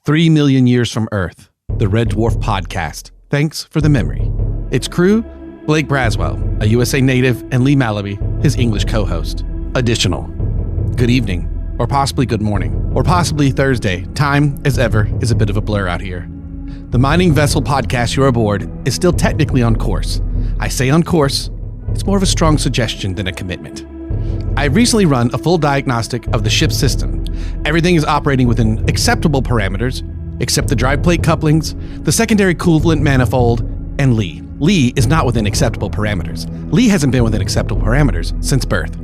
3 million years from Earth, the Red Dwarf podcast. Thanks for the memory. Its crew, Blake Braswell, a USA native, and Lee Malaby, his English co-host. Additional. Good evening, or possibly good morning, or possibly Thursday. Time, as ever, is a bit of a blur out here. The mining vessel podcast you're aboard is still technically on course. I say on course, it's more of a strong suggestion than a commitment. I've recently run a full diagnostic of the ship's system. Everything is operating within acceptable parameters, except the drive plate couplings, the secondary coolant manifold, and Lee. Lee is not within acceptable parameters. Lee hasn't been within acceptable parameters since birth.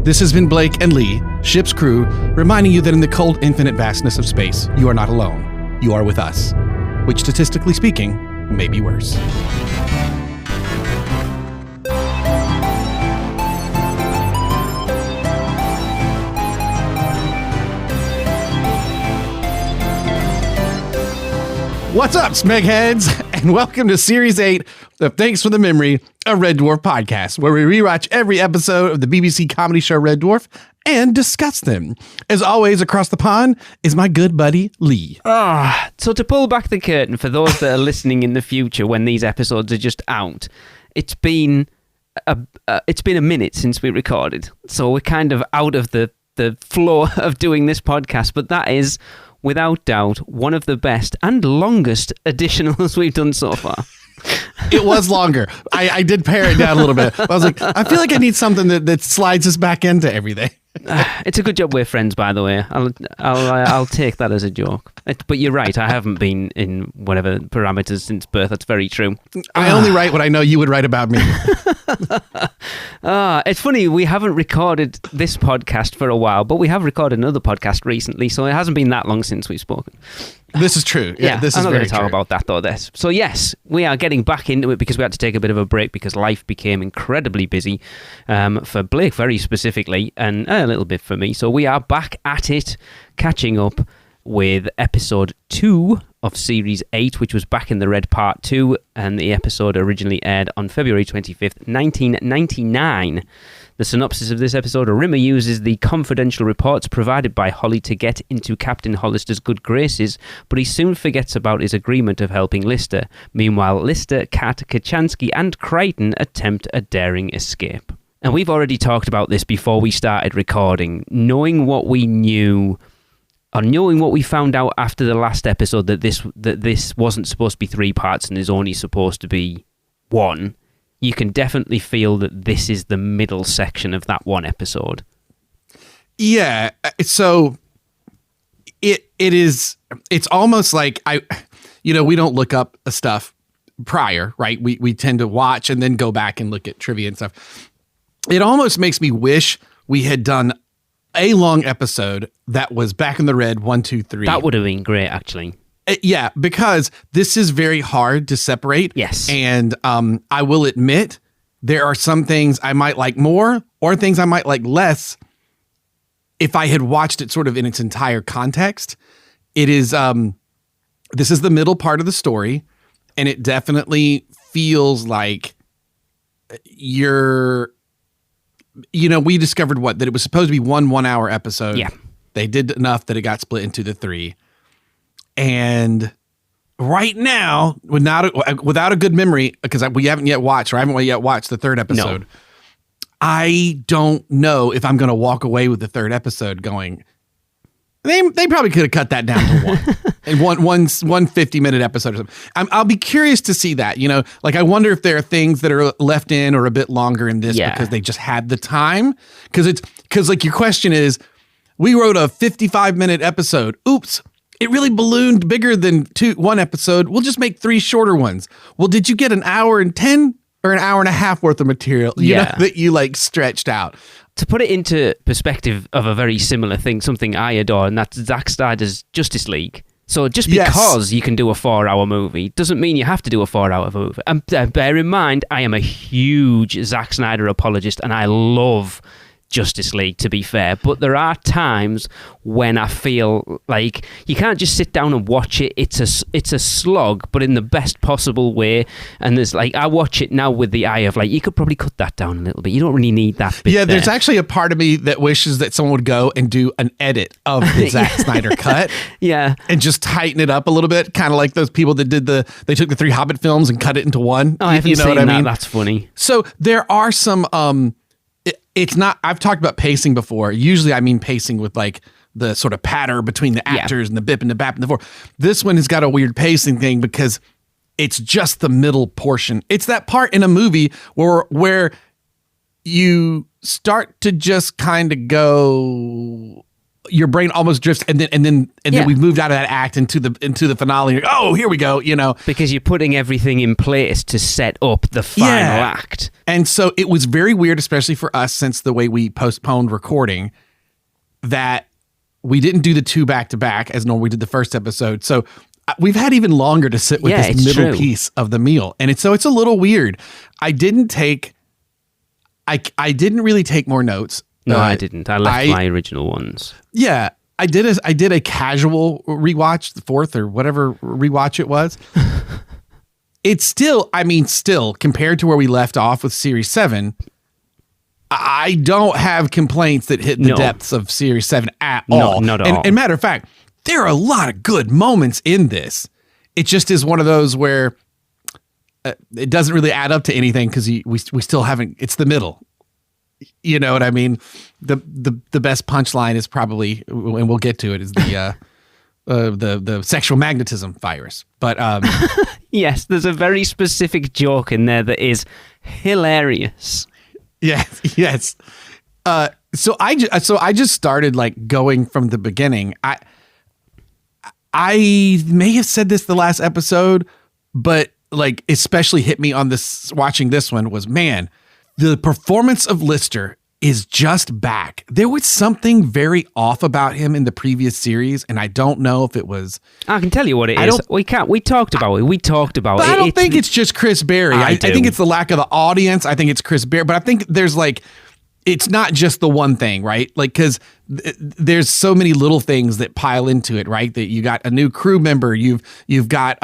This has been Blake and Lee, ship's crew, reminding you that in the cold, infinite vastness of space, you are not alone. You are with us, which statistically speaking, may be worse. What's up, Smegheads, and welcome to Series 8 of Thanks for the Memory, a Red Dwarf podcast, where we rewatch every episode of the BBC comedy show Red Dwarf and discuss them. As always, across the pond is my good buddy, Lee. So to pull back the curtain for those that are listening in the future when these episodes are just out, it's been a minute since we recorded, so we're kind of out of the flow of doing this podcast, but that is, without doubt, one of the best and longest additionals we've done so far. It was longer. I did pare it down a little bit. I was like, I feel like I need something that slides us back into everything. It's a good job we're friends, by the way. I'll take that as a joke. But you're right, I haven't been in whatever parameters since birth. That's very true. I only write what I know you would write about me. It's funny, we haven't recorded this podcast for a while, but we have recorded another podcast recently, so it hasn't been that long since we've spoken. This is true. Yeah, this I'm is not very going to talk true. about that, though. So yes, we are getting back into it because we had to take a bit of a break because life became incredibly busy for Blake very specifically, and a little bit for me. So we are back at it, catching up with episode 2 of Series 8, which was Back in the Red Part 2, and the episode originally aired on February 25th, 1999. The synopsis of this episode: Rimmer uses the confidential reports provided by Holly to get into Captain Hollister's good graces, but he soon forgets about his agreement of helping Lister. Meanwhile, Lister, Kat, Kachansky and Crichton attempt a daring escape. And we've already talked about this before we started recording. Knowing what we knew, or knowing what we found out after the last episode, that this wasn't supposed to be 3 parts and is only supposed to be 1, you can definitely feel that this is the middle section of that one episode. Yeah, so it's almost like we don't look up stuff prior, right? We tend to watch and then go back and look at trivia and stuff. It almost makes me wish we had done a long episode that was Back in the Red 1, 2, 3. That would have been great, actually. Yeah, because this is very hard to separate. Yes. And I will admit, there are some things I might like more or things I might like less if I had watched it sort of in its entire context. It is, this is the middle part of the story, and it definitely feels like we discovered that it was supposed to be one 1-hour episode. Yeah. They did enough that it got split into the 3. And right now, without a good memory, because we haven't yet watched, or I haven't yet watched the 3rd episode, no. I don't know if I'm going to walk away with the 3rd episode going, they probably could have cut that down to 1. And one 50-minute episode or something. I'll be curious to see that. I wonder if there are things that are left in or a bit longer in this because they just had the time. Because your question is, we wrote a 55-minute episode. Oops. It really ballooned bigger than 1 episode. We'll just make 3 shorter ones. Well, did you get an hour and 10 or an hour and a half worth of material that you stretched out? To put it into perspective of a very similar thing, something I adore, and that's Zack Snyder's Justice League. So just because you can do a 4-hour movie doesn't mean you have to do a 4-hour movie. And bear in mind, I am a huge Zack Snyder apologist, and I love Justice League, to be fair, but there are times when I feel like you can't just sit down and watch it. It's a slog, but in the best possible way. And there's like, I watch it now with the eye of like, you could probably cut that down a little bit. You don't really need that bit. Yeah, there's there. actually a part of me that wishes that someone would go and do an edit of the Zack Snyder cut. Yeah. And just tighten it up a little bit, kind of like those people that they took the 3 Hobbit films and cut it into one. Oh, I haven't seen that. That's funny. So there are some it's not, I've talked about pacing before. Usually I mean pacing with like the sort of patter between the actors and the bip and the bap and the four. This one has got a weird pacing thing because it's just the middle portion. It's that part in a movie where you start to just kind of go, your brain almost drifts, and then we've moved out of that act into the finale. You're, oh, here we go, because you're putting everything in place to set up the final act. And so it was very weird, especially for us, since the way we postponed recording, that we didn't do the 2 back to back as normal we did the first episode. So we've had even longer to sit with this middle piece of the meal, and it's a little weird. I didn't really take more notes. No, I didn't. I left my original ones. Yeah, I did a casual rewatch, the 4th or whatever rewatch it was. It's still compared to where we left off with Series 7, I don't have complaints that hit the depths of Series 7 at all. Not at all. And matter of fact, there are a lot of good moments in this. It just is one of those where it doesn't really add up to anything because we still haven't. It's the middle. You know what I mean? The best punchline is probably, and we'll get to it, is the sexual magnetism virus. But yes, there's a very specific joke in there that is hilarious. Yes. So I just started like going from the beginning. I may have said this the last episode, but like especially hit me on this watching this one was, man, the performance of Lister is just back. There was something very off about him in the previous series, and I don't know if it was. I can tell you what it is. We talked about it. But I don't think it's just Chris Berry. I think it's the lack of the audience. I think it's Chris Berry, but I think there's like, it's not just the one thing, right? Like, because there's so many little things that pile into it, right? That you got a new crew member, you've got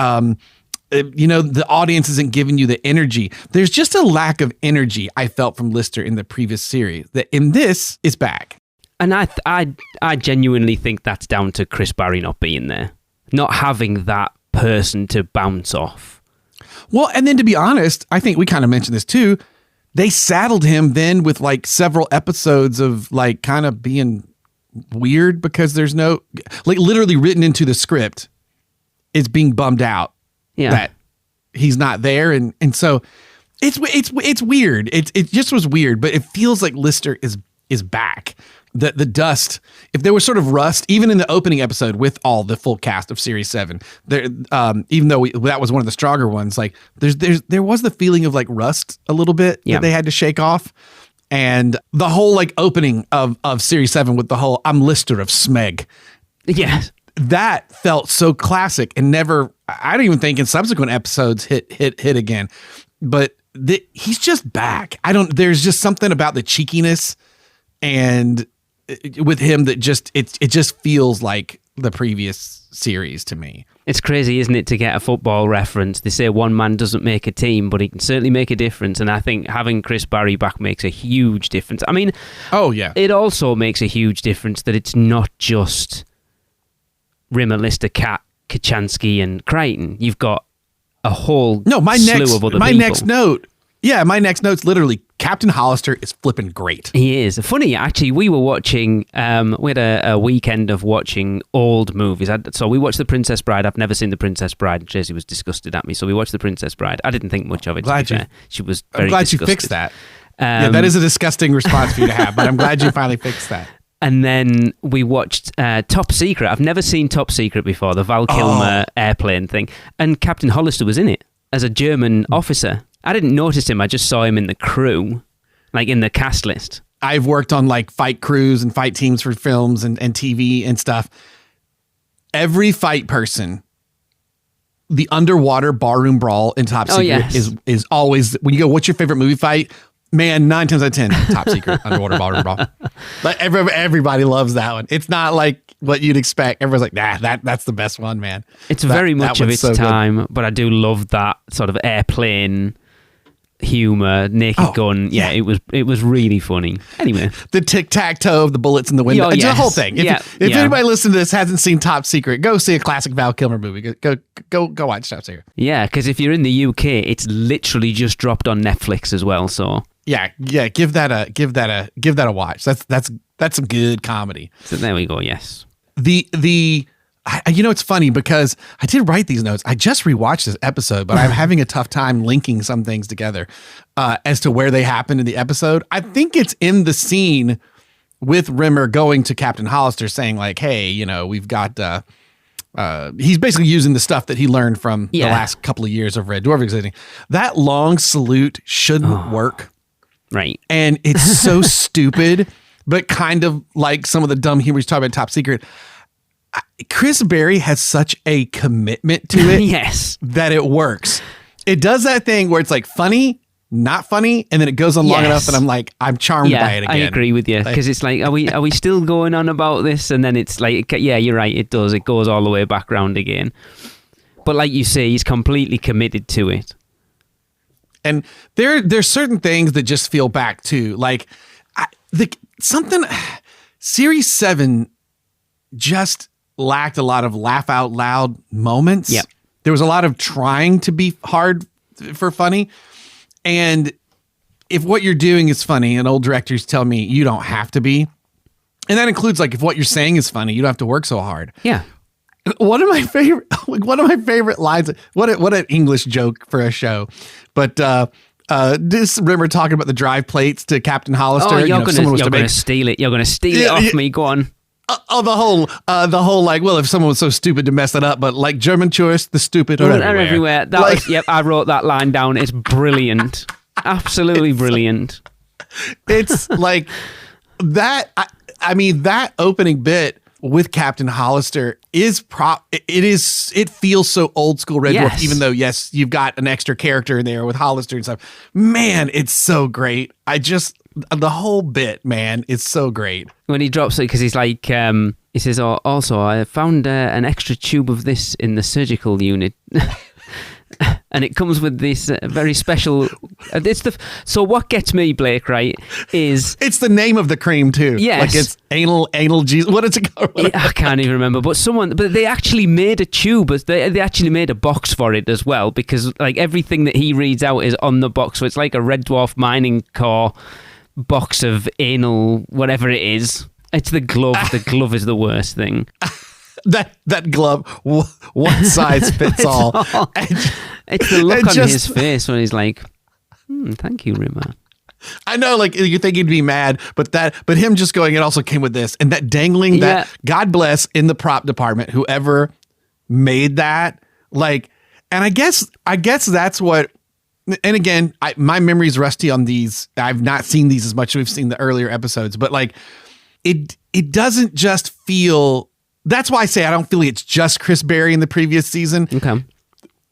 the audience isn't giving you the energy. There's just a lack of energy I felt from Lister in the previous series that in this is back. And I genuinely think that's down to Chris Berry not being there, not having that person to bounce off. Well, and then to be honest, I think we kind of mentioned this too. They saddled him then with like several episodes of like kind of being weird because there's no, like literally written into the script, it's being bummed out. That he's not there, and so it's weird. It just was weird, but it feels like Lister is back. The dust, if there was sort of rust, even in the opening episode with all the full cast of Series 7, there, even though that was one of the stronger ones, like there was the feeling of like rust a little bit that they had to shake off, and the whole like opening of Series 7 with the whole "I'm Lister of Smeg." Yes. That felt so classic and never, I don't even think in subsequent episodes hit again, but he's just back. There's just something about the cheekiness and with him that it just feels like the previous series to me. It's crazy, isn't it, to get a football reference? They say one man doesn't make a team, but he can certainly make a difference. And I think having Chris Berry back makes a huge difference. I mean, it also makes a huge difference that it's not just Rimmer, Lister, Cat, Kachansky, and Crichton. You've got a whole slew of other people. My next note's literally Captain Hollister is flipping great. He is. Funny, actually, we were watching, we had a weekend of watching old movies. So we watched The Princess Bride. I've never seen The Princess Bride. Tracy was disgusted at me, so we watched The Princess Bride. I didn't think much of it. She was very I'm glad disgusted. you fixed that. That is a disgusting response for you to have, but I'm glad you finally fixed that. And then we watched Top Secret. I've never seen Top Secret before, the Val Kilmer airplane thing. And Captain Hollister was in it as a German officer. I didn't notice him. I just saw him in the crew, like in the cast list. I've worked on like fight crews and fight teams for films and TV and stuff. Every fight person, the underwater barroom brawl in Top Secret is always, when you go, what's your favorite movie fight? Man, 9 times out of 10, Top Secret, Underwater Ballroom Brawl. Like everybody loves that one. It's not like what you'd expect. Everyone's like, that's the best one, man. It's very much of its time, but I do love that sort of airplane humor, Naked Gun. Yeah, it was really funny. Anyway, the tic-tac-toe of the bullets in the window. It's the whole thing. If anybody listening to this hasn't seen Top Secret, go see a classic Val Kilmer movie. Go watch Top Secret. Yeah, because if you're in the UK, it's literally just dropped on Netflix as well. So yeah, give that a watch. That's some good comedy. So there we go. Yes. It's funny because I did write these notes. I just rewatched this episode, but I'm having a tough time linking some things together as to where they happened in the episode. I think it's in the scene with Rimmer going to Captain Hollister saying like, hey, we've got, he's basically using the stuff that he learned from the last couple of years of Red Dwarf existing. That long salute shouldn't work. Right. And it's so stupid, but kind of like some of the dumb humor he's talking about in Top Secret. Chris Berry has such a commitment to it yes, that it works. It does that thing where it's like funny, not funny, and then it goes on long enough that I'm like, I'm charmed by it again. I agree with you, because it's like, are we still going on about this? And then it's like, yeah, you're right, it does. It goes all the way back round again. But like you say, he's completely committed to it. And there's certain things that just feel back to, like, Series 7 just lacked a lot of laugh out loud moments. Yep. There was a lot of trying to be hard for funny. And if what you're doing is funny, and old directors tell me you don't have to be, and that includes like if what you're saying is funny, you don't have to work so hard. Yeah. One of my favorite lines, what an English joke for a show. But this Rimmer talking about the drive plates to Captain Hollister. Oh, you're going to steal it. You're going to steal it off me. Go on. The whole like, well, if someone was so stupid to mess it up, but like German tourists, the stupid are everywhere. I wrote that line down. It's brilliant. Absolutely brilliant. It's like that. I mean, that opening bit with Captain Hollister it feels so old school Red Dwarf, even though, yes, you've got an extra character in there with Hollister and stuff. Man, it's so great. The whole bit, man, is so great. When he drops it, because he's like, he says, also, I found an extra tube of this in the surgical unit. And it comes with this very special. So what gets me, Blake, right, is it's the name of the cream too. Yes, like it's anal Jesus. What is it called? I can't even remember. But they actually made a tube. They actually made a box for it as well, because like everything that he reads out is on the box. So it's like a Red Dwarf Mining Corps box of anal, whatever it is. It's the glove. The glove is the worst thing. That glove, one size fits all. It's the look on his face when he's like, thank you, Rimmer. I know, like, you think he'd be mad, but him just going, it also came with this. And that dangling, that, God bless, in the prop department, whoever made that, like, and I guess that's what, and again, my memory's rusty on these. I've not seen these as much as we've seen the earlier episodes, but like, it doesn't just feel. That's why I say I don't feel it's just Chris Berry in the previous season. Okay.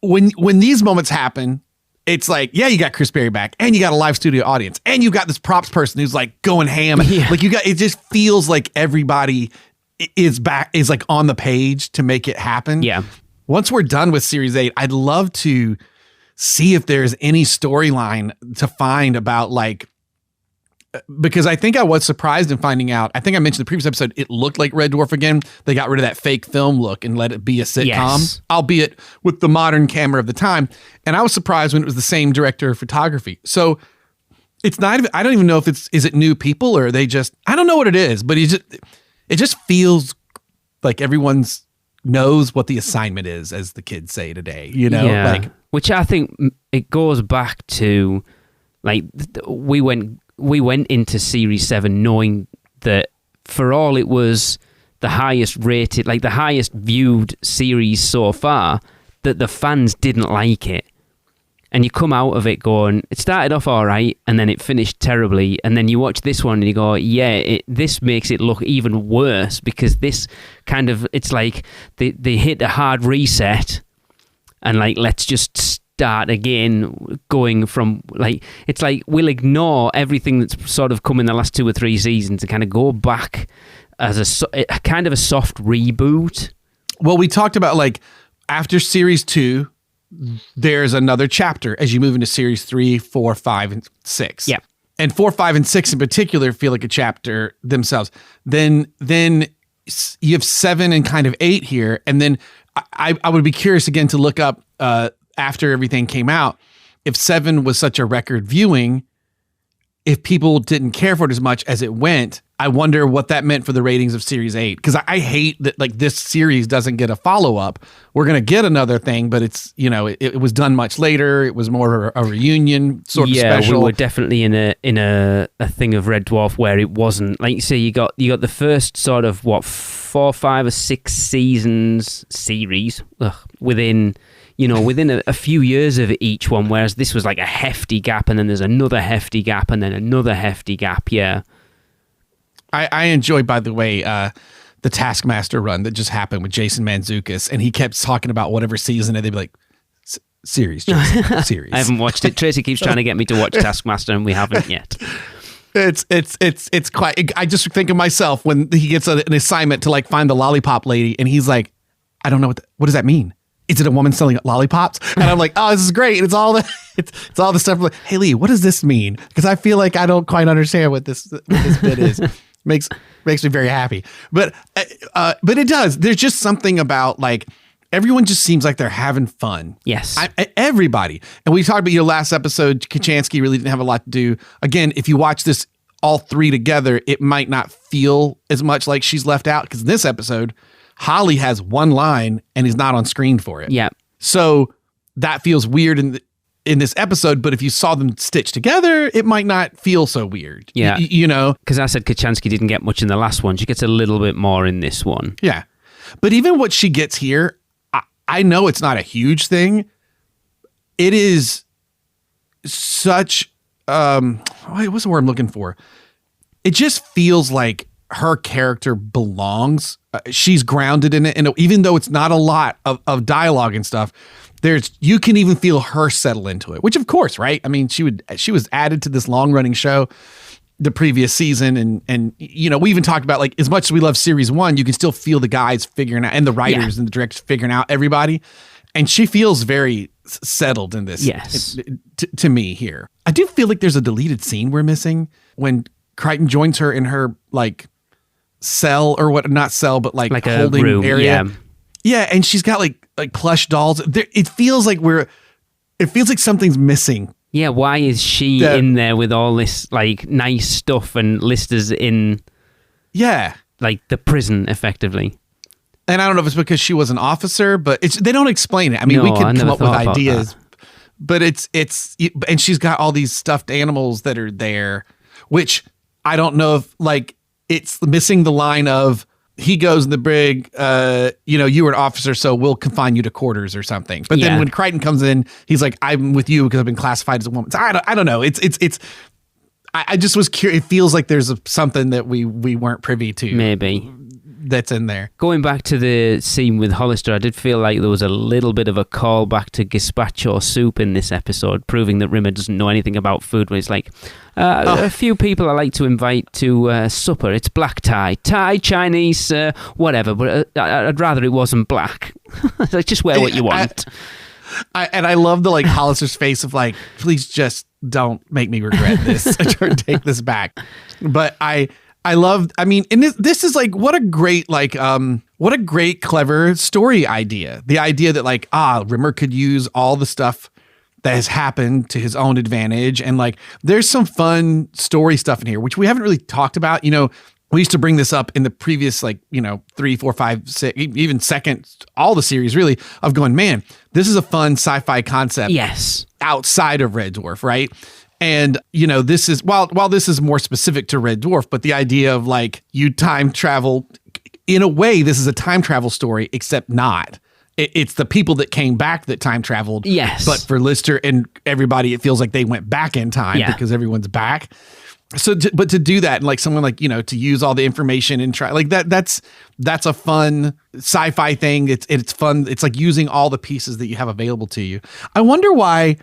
When these moments happen, it's like, yeah, you got Chris Berry back, and you got a live studio audience, and you got this props person who's like going ham. Yeah. Like it just feels like everybody is back, is like on the page to make it happen. Yeah. Once we're done with Series 8, I'd love to see if there's any storyline to find about, like, because I think I was surprised in finding out. I think I mentioned the previous episode, it looked like Red Dwarf again. They got rid of that fake film look and let it be a sitcom, albeit with the modern camera of the time. And I was surprised when it was the same director of photography. So it's not even, I don't even know if is it new people, or are they just, I don't know what it is, but it just feels like everyone's knows what the assignment is, as the kids say today, like, which I think it goes back to, like, we went into Series 7 knowing that for all it was the highest rated, like the highest viewed series so far, that the fans didn't like it. And you come out of it going, it started off all right, and then it finished terribly. And then you watch this one and you go, this makes it look even worse, because this kind of, it's like they hit a hard reset and like, let's just start again, going from like, it's like we'll ignore everything that's sort of come in the last 2 or 3 seasons and kind of go back as a kind of a soft reboot. Well, we talked about like after series 2, there's another chapter as you move into series 3, 4, 5, and 6. Yeah. And 4, 5, and 6 in particular feel like a chapter themselves. Then you have 7 and kind of 8 here. And then I would be curious again to look up after everything came out, if 7 was such a record viewing, if people didn't care for it as much as it went, I wonder what that meant for the ratings of series 8. Because I hate that like this series doesn't get a follow-up. We're going to get another thing, but it's, you know, it was done much later. It was more of a reunion sort of special. Yeah, we were definitely in a thing of Red Dwarf where it wasn't, like you say, you got the first sort of 4, 5, or 6 series within a few years of each one, whereas this was like a hefty gap, and then there's another hefty gap, and then another hefty gap. Yeah. I enjoy, by the way, the Taskmaster run that just happened with Jason Mantzoukas, and he kept talking about whatever season, and they'd be like, series, Jason, series. I haven't watched it. Tracy keeps trying to get me to watch Taskmaster, and we haven't yet. It's quite. I just think of myself when he gets an assignment to like find the lollipop lady, and he's like, I don't know what does that mean? Is it a woman selling lollipops? And I'm like, oh, this is great. It's all the stuff. Like, hey Lee, what does this mean? Because I feel like I don't quite understand what this bit is. Makes me very happy. But it does. There's just something about like everyone just seems like they're having fun. Yes. Everybody. And we talked about your last episode. Kachansky really didn't have a lot to do. Again, if you watch this all 3 together, it might not feel as much like she's left out, because in this episode, Holly has one line and is not on screen for it. Yeah. So that feels weird in this episode, but if you saw them stitched together, it might not feel so weird. Yeah. You know? Because I said Kachansky didn't get much in the last one. She gets a little bit more in this one. Yeah. But even what she gets here, I know it's not a huge thing. It is such, what's the word I'm looking for? It just feels like her character belongs. She's grounded in it. And even though it's not a lot of dialogue and stuff, you can even feel her settle into it, which of course, right? I mean, she was added to this long running show the previous season. And, you know, we even talked about like, as much as we love series 1, you can still feel the guys figuring out, and the writers and the directors figuring out everybody. And she feels very settled in this. Yes. To me here. I do feel like there's a deleted scene we're missing when Crichton joins her in her like cell or what, not cell, but like holding a room area. Yeah. And she's got like plush dolls. It feels like something's missing. Yeah. Why is she in there with all this like nice stuff and Lister's in? Yeah. Like the prison effectively. And I don't know if it's because she was an officer, but they don't explain it. I mean, we could come up with ideas, but and she's got all these stuffed animals that are there, which I don't know if like it's missing the line of he goes in the brig, you were an officer, so we'll confine you to quarters or something. But then when Crichton comes in, he's like, I'm with you because I've been classified as a woman. So I don't know. I just was curious. It feels like there's something that we weren't privy to. Maybe. That's in there. Going back to the scene with Hollister, I did feel like there was a little bit of a call back to gazpacho soup in this episode, proving that Rimmer doesn't know anything about food. When it's like, a few people I like to invite to supper. It's black tie, Chinese, whatever. But I'd rather it wasn't black. Like, just wear what you want. I love the like Hollister's face of like, please just don't make me regret this or take this back. But I mean, and this is like, what a great, clever story idea. The idea that like, Rimmer could use all the stuff that has happened to his own advantage. And like, there's some fun story stuff in here, which we haven't really talked about. You know, we used to bring this up in the previous, 3, 4, 5, 6, even second, all the series really, of going, man, this is a fun sci-fi concept. Yes. Outside of Red Dwarf, right? And, this is, while this is more specific to Red Dwarf, but the idea of like you time travel, in a way, this is a time travel story, except not. It's the people that came back that time traveled. Yes. But for Lister and everybody, it feels like they went back in time because everyone's back. but to do that, and like someone like, to use all the information and try like that's a fun sci-fi thing. It's fun. It's like using all the pieces that you have available to you. I wonder why.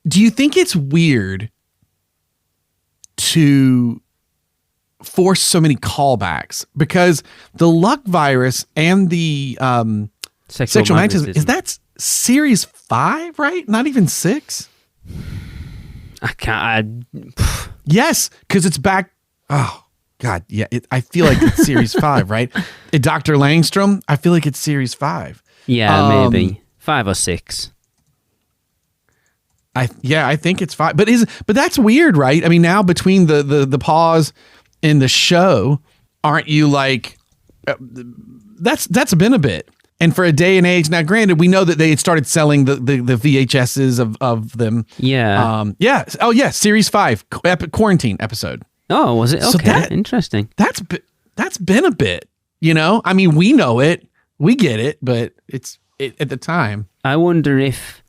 Do you think it's weird to force so many callbacks? Because the luck virus and the sexual magnetism, is that series 5, right? Not even 6? I can't. Yes, because it's back. Oh, God. Yeah, I feel like it's series 5, right? Dr. Langstrom, I feel like it's series 5. Yeah, maybe 5 or 6. I think it's 5. But that's weird, right? I mean, now between the pause in the show, aren't you like, that's been a bit. And for a day and age, now granted, we know that they had started selling the VHSs of them. Yeah. Yeah. Oh yeah. Series 5 quarantine episode. Oh, was it? Okay. So interesting. That's been a bit, I mean, we know it, we get it, but it's at the time. I wonder if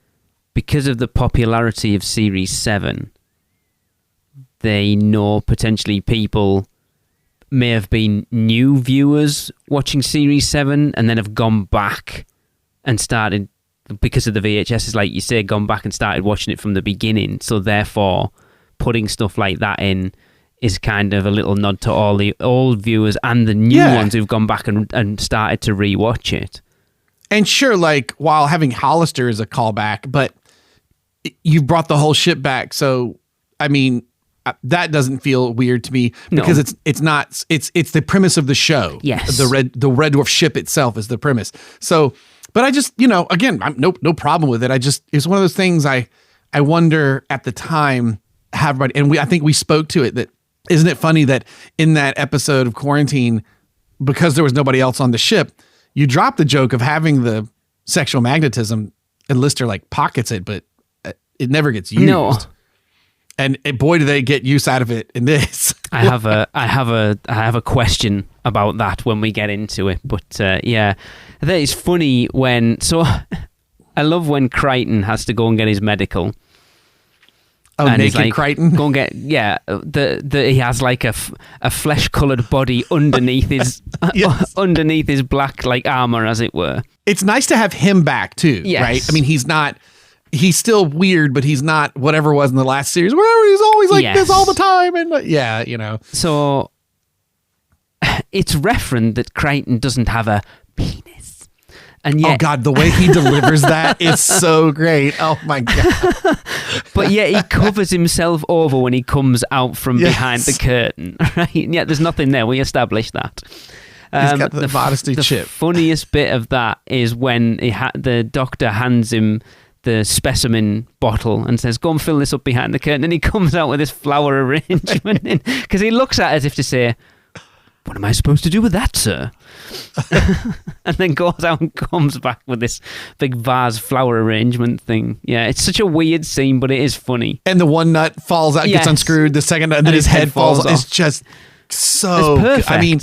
because of the popularity of series 7, they know potentially people may have been new viewers watching series 7 and then have gone back and started, because of the VHS, like you say, gone back and started watching it from the beginning. So therefore, putting stuff like that in is kind of a little nod to all the old viewers and the new ones who've gone back and started to rewatch it. And sure, like, while having Hollister is a callback, but you brought the whole ship back. So, I mean, that doesn't feel weird to me because it's the premise of the show. Yes. The Red Dwarf ship itself is the premise. So, but I just, again, I'm no problem with it. It's one of those things I wonder at the time, I think we spoke to it, that isn't it funny that in that episode of Quarantine, because there was nobody else on the ship, you dropped the joke of having the sexual magnetism, and Lister like pockets it, but it never gets used. No. And boy, do they get use out of it in this. I have a question about that when we get into it. But yeah, that is funny when. So I love when Crichton has to go and get his medical. Oh, and naked Crichton. Go and get he has like a flesh-colored body underneath his underneath his black like armor, as it were. It's nice to have him back too, right? I mean, he's still weird, but he's not whatever was in the last series where he's always like this all the time. And So it's referenced that Crichton doesn't have a penis. And yet, oh God, the way he delivers that is so great. Oh my God. But yet he covers himself over when he comes out from behind the curtain, right? And yet there's nothing there. We established that. He's got the modesty chip. The funniest bit of that is when the doctor hands him the specimen bottle and says, go and fill this up behind the curtain, and he comes out with this flower arrangement because he looks at it as if to say, what am I supposed to do with that, sir? And then goes out and comes back with this big vase flower arrangement thing. Yeah, it's such a weird scene, but it is funny. And the one nut falls out, gets unscrewed, the second nut, and then his head falls off. It's just so it's perfect. I mean,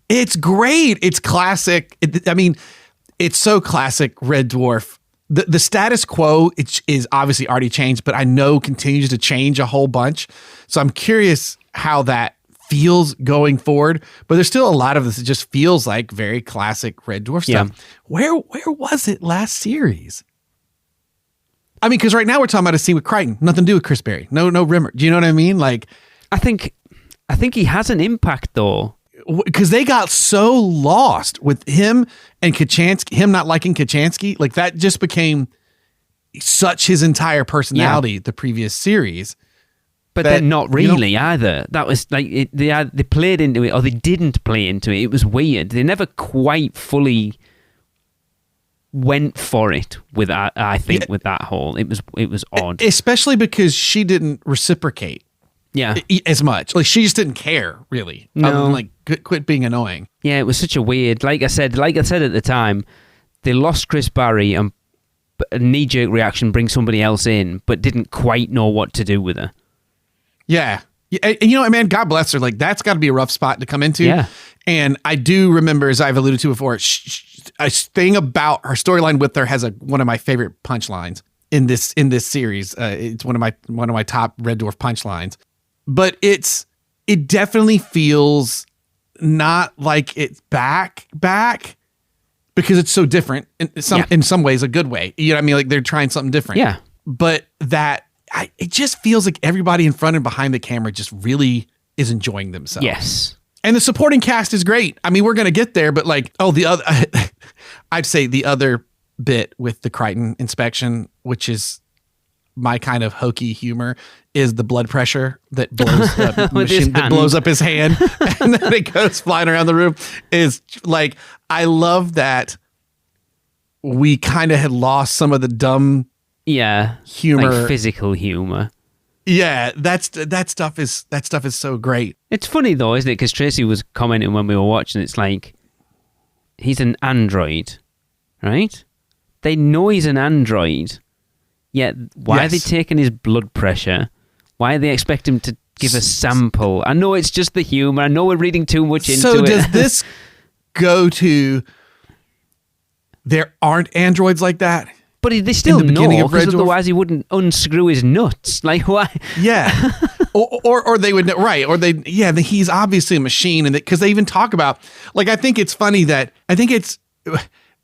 it's great. It's classic. It's so classic Red Dwarf. The status quo is obviously already changed, but I know continues to change a whole bunch. So I'm curious how that feels going forward. But there's still a lot of this that just feels like very classic Red Dwarf stuff. Yeah. Where was it last series? I mean, because right now we're talking about a scene with Crichton, nothing to do with Chris Berry. No Rimmer. Do you know what I mean? Like, I think he has an impact though. Because they got so lost with him and Kachansky, him not liking Kachansky, like that just became such his entire personality the previous series. But then not really either. That was like they played into it, or they didn't play into it. It was weird. They never quite fully went for it with that. I think with that whole, it was odd, especially because she didn't reciprocate. Yeah, as much. Like she just didn't care really. No, other than like quit being annoying. Yeah, it was such a weird. Like I said at the time, they lost Chris Barry and a knee-jerk reaction, bring somebody else in, but didn't quite know what to do with her. Yeah, and you know what, man? God bless her. Like that's got to be a rough spot to come into. Yeah, and I do remember, as I've alluded to before, a thing about her storyline with her has one of my favorite punchlines in this series. It's one of my top Red Dwarf punchlines. but it definitely feels not like it's back because it's so different in some ways, a good way. You know what I mean? Like they're trying something different. Yeah. But it just feels like everybody in front and behind the camera just really is enjoying themselves. Yes. And the supporting cast is great. I mean, we're going to get there, but like, I'd say the other bit with the Crichton inspection, which is my kind of hokey humor, is the blood pressure that blows that blows up his hand and then it goes flying around the room. Is like, I love that we kind of had lost some of the dumb humor, like physical humor. Yeah, that stuff is so great. It's funny though, isn't it? Because Tracy was commenting when we were watching. It's like he's an android, right? They know he's an android, yet why are they taking his blood pressure? Why do they expect him to give a sample? I know it's just the humor. I know we're reading too much into it. So does this go to there aren't androids like that? But they still know, because otherwise he wouldn't unscrew his nuts. Like, why? Yeah. or they would know, right. Or he's obviously a machine. And because they even talk about, like, I think it's funny that,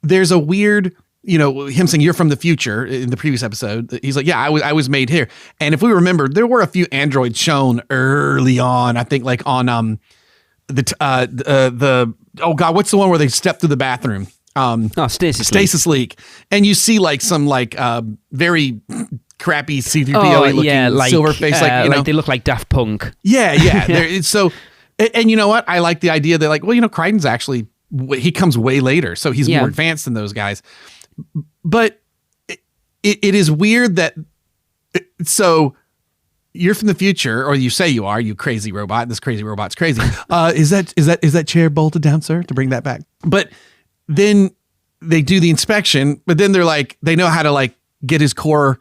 there's a weird, him saying you're from the future in the previous episode. He's like, yeah, I was made here. And if we remember, there were a few androids shown early on, I think like on what's the one where they step through the bathroom? Stasis leak. And you see like some like very crappy C-3PO looking silver face, like they look like Daft Punk. Yeah. So, and you know what? I like the idea that like, well, Crichton's actually, he comes way later, so he's more advanced than those guys. But it is weird that so you're from the future, or you say you are, you crazy robot. This crazy robot's crazy. Is that chair bolted down, sir? To bring that back, but. Then they do the inspection, but then they're like, they know how to like get his core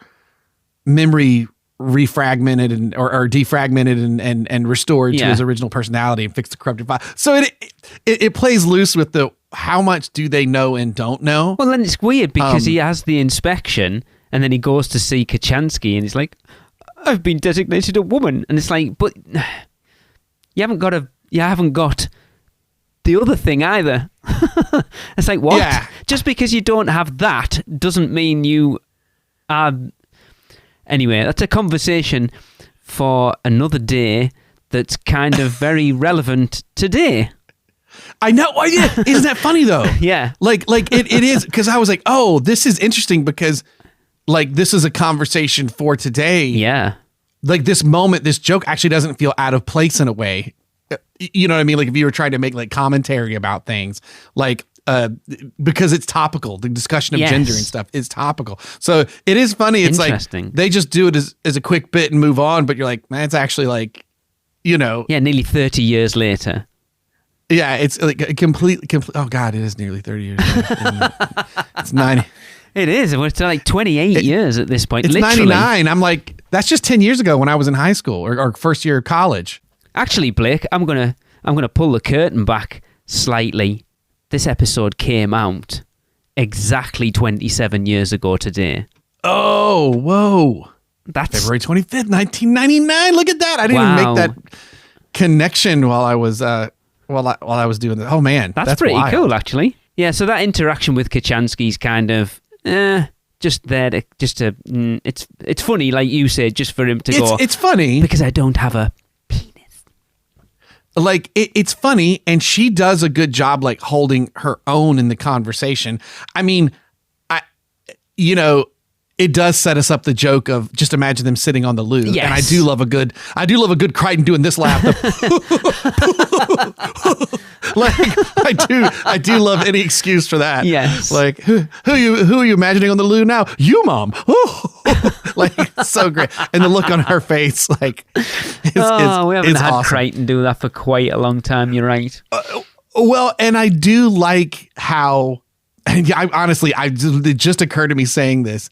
memory refragmented or defragmented and restored to his original personality and fix the corrupted file. So it plays loose with the how much do they know and don't know. Well, then it's weird because he has the inspection and then he goes to see Kachansky and he's like, I've been designated a woman, and it's like, but you haven't got the other thing either. It's like, what? Yeah. Just because you don't have that doesn't mean you are. Anyway, that's a conversation for another day that's kind of very relevant today. I know. Isn't that funny though? Yeah. Like it is, because I was like, oh, this is interesting because like this is a conversation for today. Yeah. Like this moment, this joke actually doesn't feel out of place in a way. You know what I mean? Like if you were trying to make like commentary about things, like because it's topical, the discussion of gender and stuff is topical. So it is funny. It's like they just do it as a quick bit and move on, but you're like, man, it's actually like, nearly 30 years later. Yeah, it's like a complete. Oh God, it is nearly 30 years. It's 90. It is. It's like 28 years at this point. It's literally. 99. I'm like, that's just 10 years ago when I was in high school or first year of college. Actually, Blake, I'm gonna pull the curtain back slightly. This episode came out exactly 27 years ago today. Oh, whoa! That's February 25th, 1999. Look at that! I didn't even make that connection while I was while I was doing that. Oh man, that's pretty wild. Cool, actually. Yeah. So that interaction with Kachansky's kind of just there to it's funny, like you said, just for him to go. It's funny because I don't have a. Like it's funny, and she does a good job like holding her own in the conversation. I mean, it does set us up the joke of just imagine them sitting on the loo. Yes. And I do love a good Crichton doing this laugh. Like I do love any excuse for that. Yes. Like who are you imagining on the loo now? You, Mom. Like so great, and the look on her face, like we haven't had awesome. Crichton do that for quite a long time. You're right. Well, and I do like how. It just occurred to me saying this.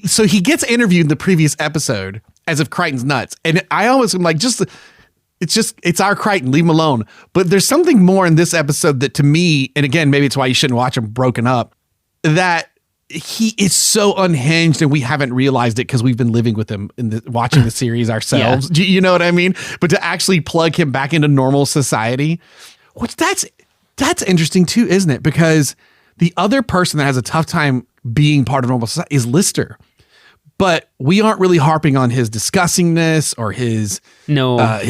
So he gets interviewed in the previous episode as if Crichton's nuts, and I always am like, it's our Crichton, leave him alone. But there's something more in this episode that to me, and again, maybe it's why you shouldn't watch them broken up, that he is so unhinged, and we haven't realized it because we've been living with him watching the series ourselves. Do you know what I mean? But to actually plug him back into normal society, which that's interesting too, isn't it? Because the other person that has a tough time being part of normal society is Lister. But we aren't really harping on his disgustingness or his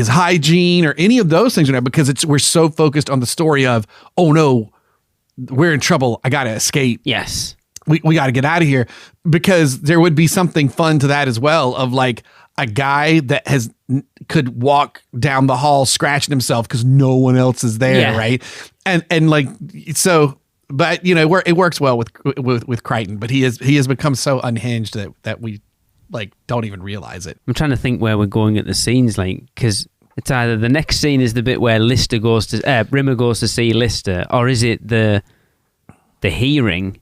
hygiene or any of those things, because we're so focused on the story of, oh no, we're in trouble. I got to escape. Yes. We got to get out of here, because there would be something fun to that as well, of like a guy that could walk down the hall scratching himself because no one else is there. Right. And like, so, but it works well with Crichton, but he has become so unhinged that we like don't even realize it. I'm trying to think where we're going at the scenes, like, because it's either the next scene is the bit where Rimmer goes to see Lister, or is it the hearing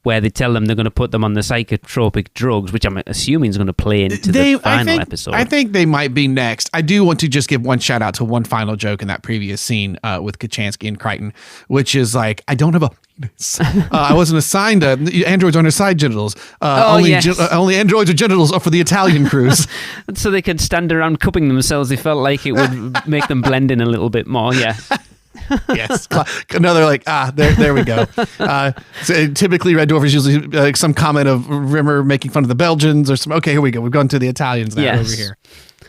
where they tell them they're going to put them on the psychotropic drugs, which I'm assuming is going to play into the final episode. I think they might be next. I do want to just give one shout out to one final joke in that previous scene with Kachansky and Crichton, which is like, I don't have a penis. I wasn't assigned androids on their side genitals. Only androids or genitals are for the Italian crews. So they could stand around cupping themselves. They felt like it would make them blend in a little bit more. Yeah. Yes. Another like, there we go. So typically Red Dwarf is usually some comment of Rimmer making fun of the Belgians or some, okay, here we go. We've gone to the Italians now over here.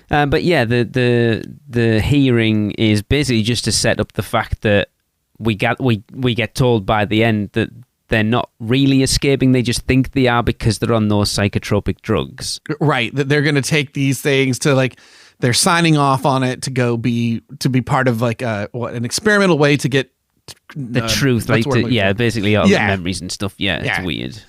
But yeah, the hearing is basically just to set up the fact that we get told by the end that they're not really escaping. They just think they are because they're on those psychotropic drugs. Right. That they're going to take these things to like, they're signing off on it to be part of like an experimental way to get the truth, like basically all the memories and stuff. Yeah, it's weird.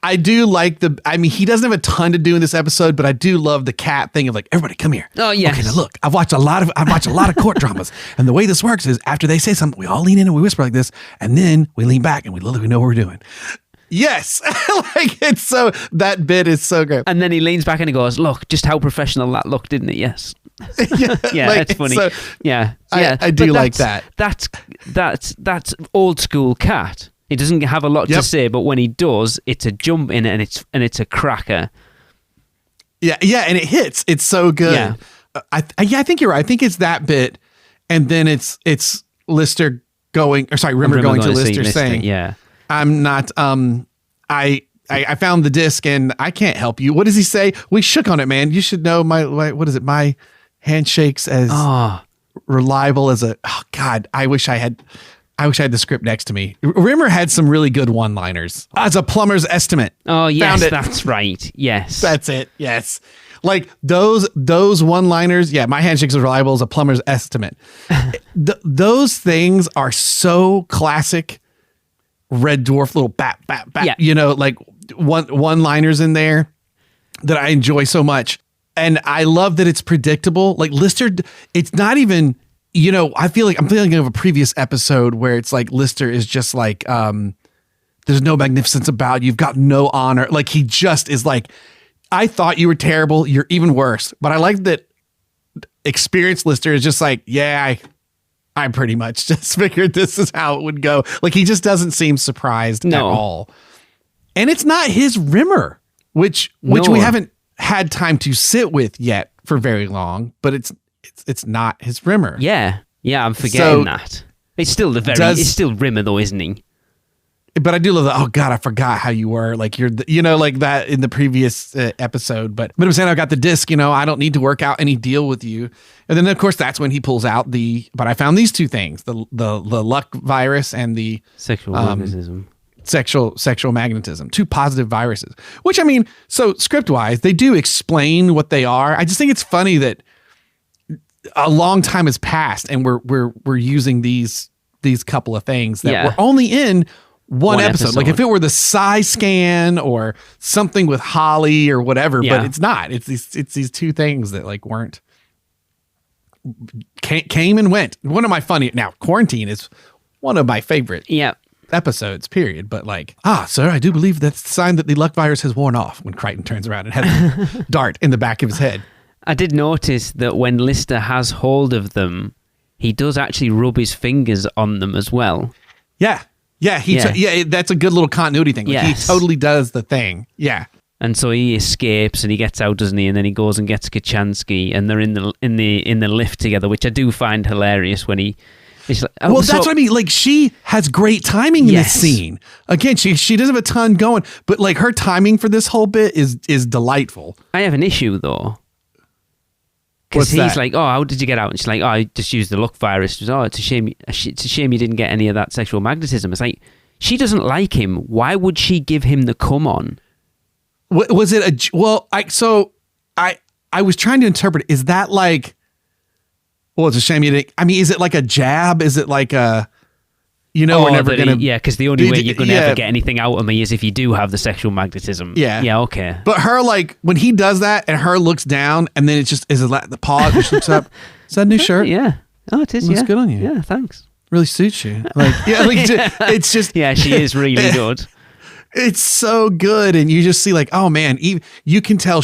I do like he doesn't have a ton to do in this episode, but I do love the cat thing of like, everybody come here. Oh yeah. Okay, now look, I've watched a lot of court dramas, and the way this works is after they say something, we all lean in and we whisper like this, and then we lean back and we literally know what we're doing. Yes. Like, it's so, that bit is so great. And then he leans back and he goes, look, just how professional that looked, didn't it? Yes. Yeah, like, that's funny. So, yeah. I do like that. That's old school cat. He doesn't have a lot to say, but when he does, it's a jump in it and it's a cracker. Yeah, and it hits. It's so good. Yeah. I think you're right. I think it's that bit, and then it's Rimmer going to Lister saying, yeah. I'm not, I found the disc and I can't help you. What does he say? We shook on it, man. You should know my handshake's as reliable as God, I wish I had the script next to me. Rimmer had some really good one-liners. As a plumber's estimate. Oh, yes, that's right. Yes. That's it. Yes. Like those one-liners. Yeah. My handshake's as reliable as a plumber's estimate. Those things are so classic Red Dwarf, little bat, like one-liners in there that I enjoy so much. And I love that it's predictable. Like Lister, it's not even, I feel like I'm thinking of a previous episode where it's like Lister is just like, there's no magnificence about you. You've got no honor. Like he just is like, I thought you were terrible. You're even worse. But I like that experienced Lister is just like, I pretty much just figured this is how it would go. Like he just doesn't seem surprised at all. And it's not his Rimmer, which we haven't had time to sit with yet for very long, but it's not his Rimmer. Yeah. Yeah, I'm forgetting that. It's still it's still Rimmer though, isn't he? But I do love that. Oh God, I forgot how you were. Like you're, like that in the previous episode. But I'm saying I got the disc. I don't need to work out any deal with you. And then of course that's when he pulls out but I found these two things: the luck virus and the sexual magnetism. Sexual magnetism. Two positive viruses. Which so script wise, they do explain what they are. I just think it's funny that a long time has passed and we're using these couple of things that were only in one episode. Like if it were the Psy scan or something with Holly or whatever, but it's not. It's these two things that like came and went. One of my now Quarantine is one of my favorite episodes, period. But like, sir, I do believe that's the sign that the luck virus has worn off when Crichton turns around and has a dart in the back of his head. I did notice that when Lister has hold of them, he does actually rub his fingers on them as well. Yeah. Yeah, that's a good little continuity thing. Like, Yes. he totally does the thing. Yeah. And so he escapes and he gets out, doesn't he? And then he goes and gets Kachansky, and they're in the lift together, which I do find hilarious when he's like, well, that's what I mean. Like, she has great timing in this scene. Again, she doesn't have a ton going, but like her timing for this whole bit is delightful. I have an issue though. Because he's like, oh, how did you get out? And she's like, oh, I just used the luck virus. She goes, oh, it's a shame you didn't get any of that sexual magnetism. It's like, she doesn't like him. Why would she give him the come on? Was it I was trying to interpret, is that like, well, it's a shame you didn't, I mean, is it like a jab? Is it like a, we're never going to. Yeah, because the only way you're going to ever get anything out of me is if you do have the sexual magnetism. Yeah. Yeah, okay. But her, like, when he does that and her looks down and then it's just, is it like the pause and she looks up, is that a new shirt? Yeah. Oh, it is, Looks good on you. Yeah, thanks. Really suits you. Like, it's just. Yeah, she is really good. It's so good. And you just see like, oh man, you can tell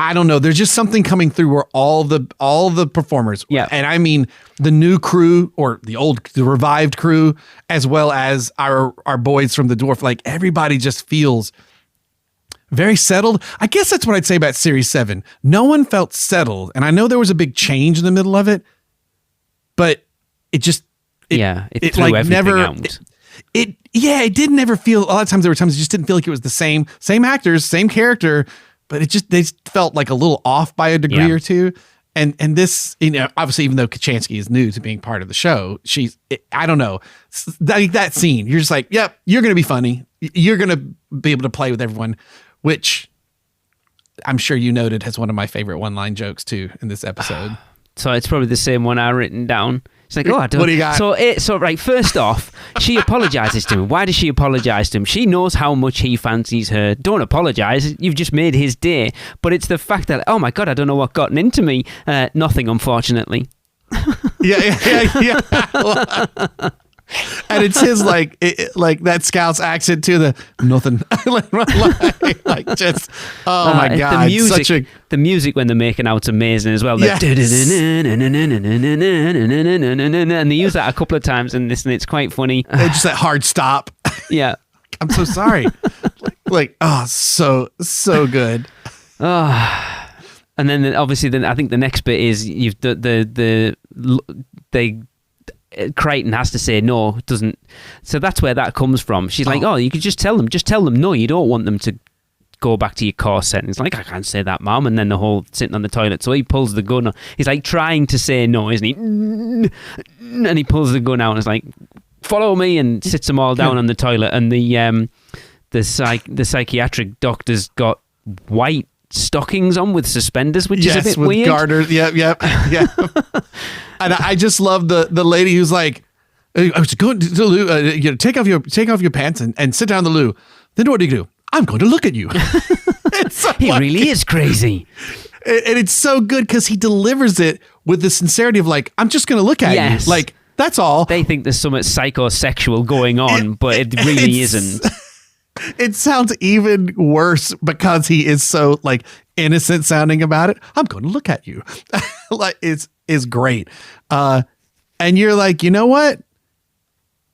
I don't know. There's just something coming through where all the performers, and I mean the new crew or the revived crew, as well as our boys from the Dwarf, like everybody just feels very settled. I guess that's what I'd say about Series 7. No one felt settled. And I know there was a big change in the middle of it, but it just, it threw like everything never, out. It didn't ever feel, a lot of times there were times it just didn't feel like it was the same actors, same character, but they felt like a little off by a degree or two. And this, obviously, even though Kachansky is new to being part of the show, I don't know, that scene, you're just like, yep, you're going to be funny. You're going to be able to play with everyone, which I'm sure you noted has one of my favorite one-line jokes too in this episode. So it's probably the same one I've written down. It's like, oh, I don't. What do you got? So right, first off, she apologizes to him. Why does she apologize to him? She knows how much he fancies her. Don't apologize. You've just made his day. But it's the fact that, oh my God, I don't know what gotten into me. Nothing, unfortunately. Yeah. And it's his like that Scout's accent to the nothing. like just, oh my God. The music when they're making out's amazing as well. Yes. And they use that a couple of times in this, and it's quite funny. Just that hard stop. Yeah. I'm so sorry. So good. And then obviously, I think the next bit is Crichton has to say no, doesn't. So that's where that comes from. She's like, oh, you could just tell them no, you don't want them to go back to your core settings. Like, I can't say that, Mom. And then the whole sitting on the toilet. So he pulls the gun. He's like trying to say no, isn't he? And he pulls the gun out and is like, follow me, and sits them all down on the toilet. And the psychiatric doctor's got white stockings on with suspenders, which is a bit with weird. Garters. Yep. And I just love the lady who's like, I was going to the loo, take off your pants and sit down in the loo. Then what do you do? I'm going to look at you. He really is crazy. And it's so good because he delivers it with the sincerity of like, I'm just going to look at you. Like, that's all. They think there's something psychosexual going on, but it really isn't. It sounds even worse because he is so like innocent sounding about it. I'm going to look at you. Like, it's great. And you're like, you know what?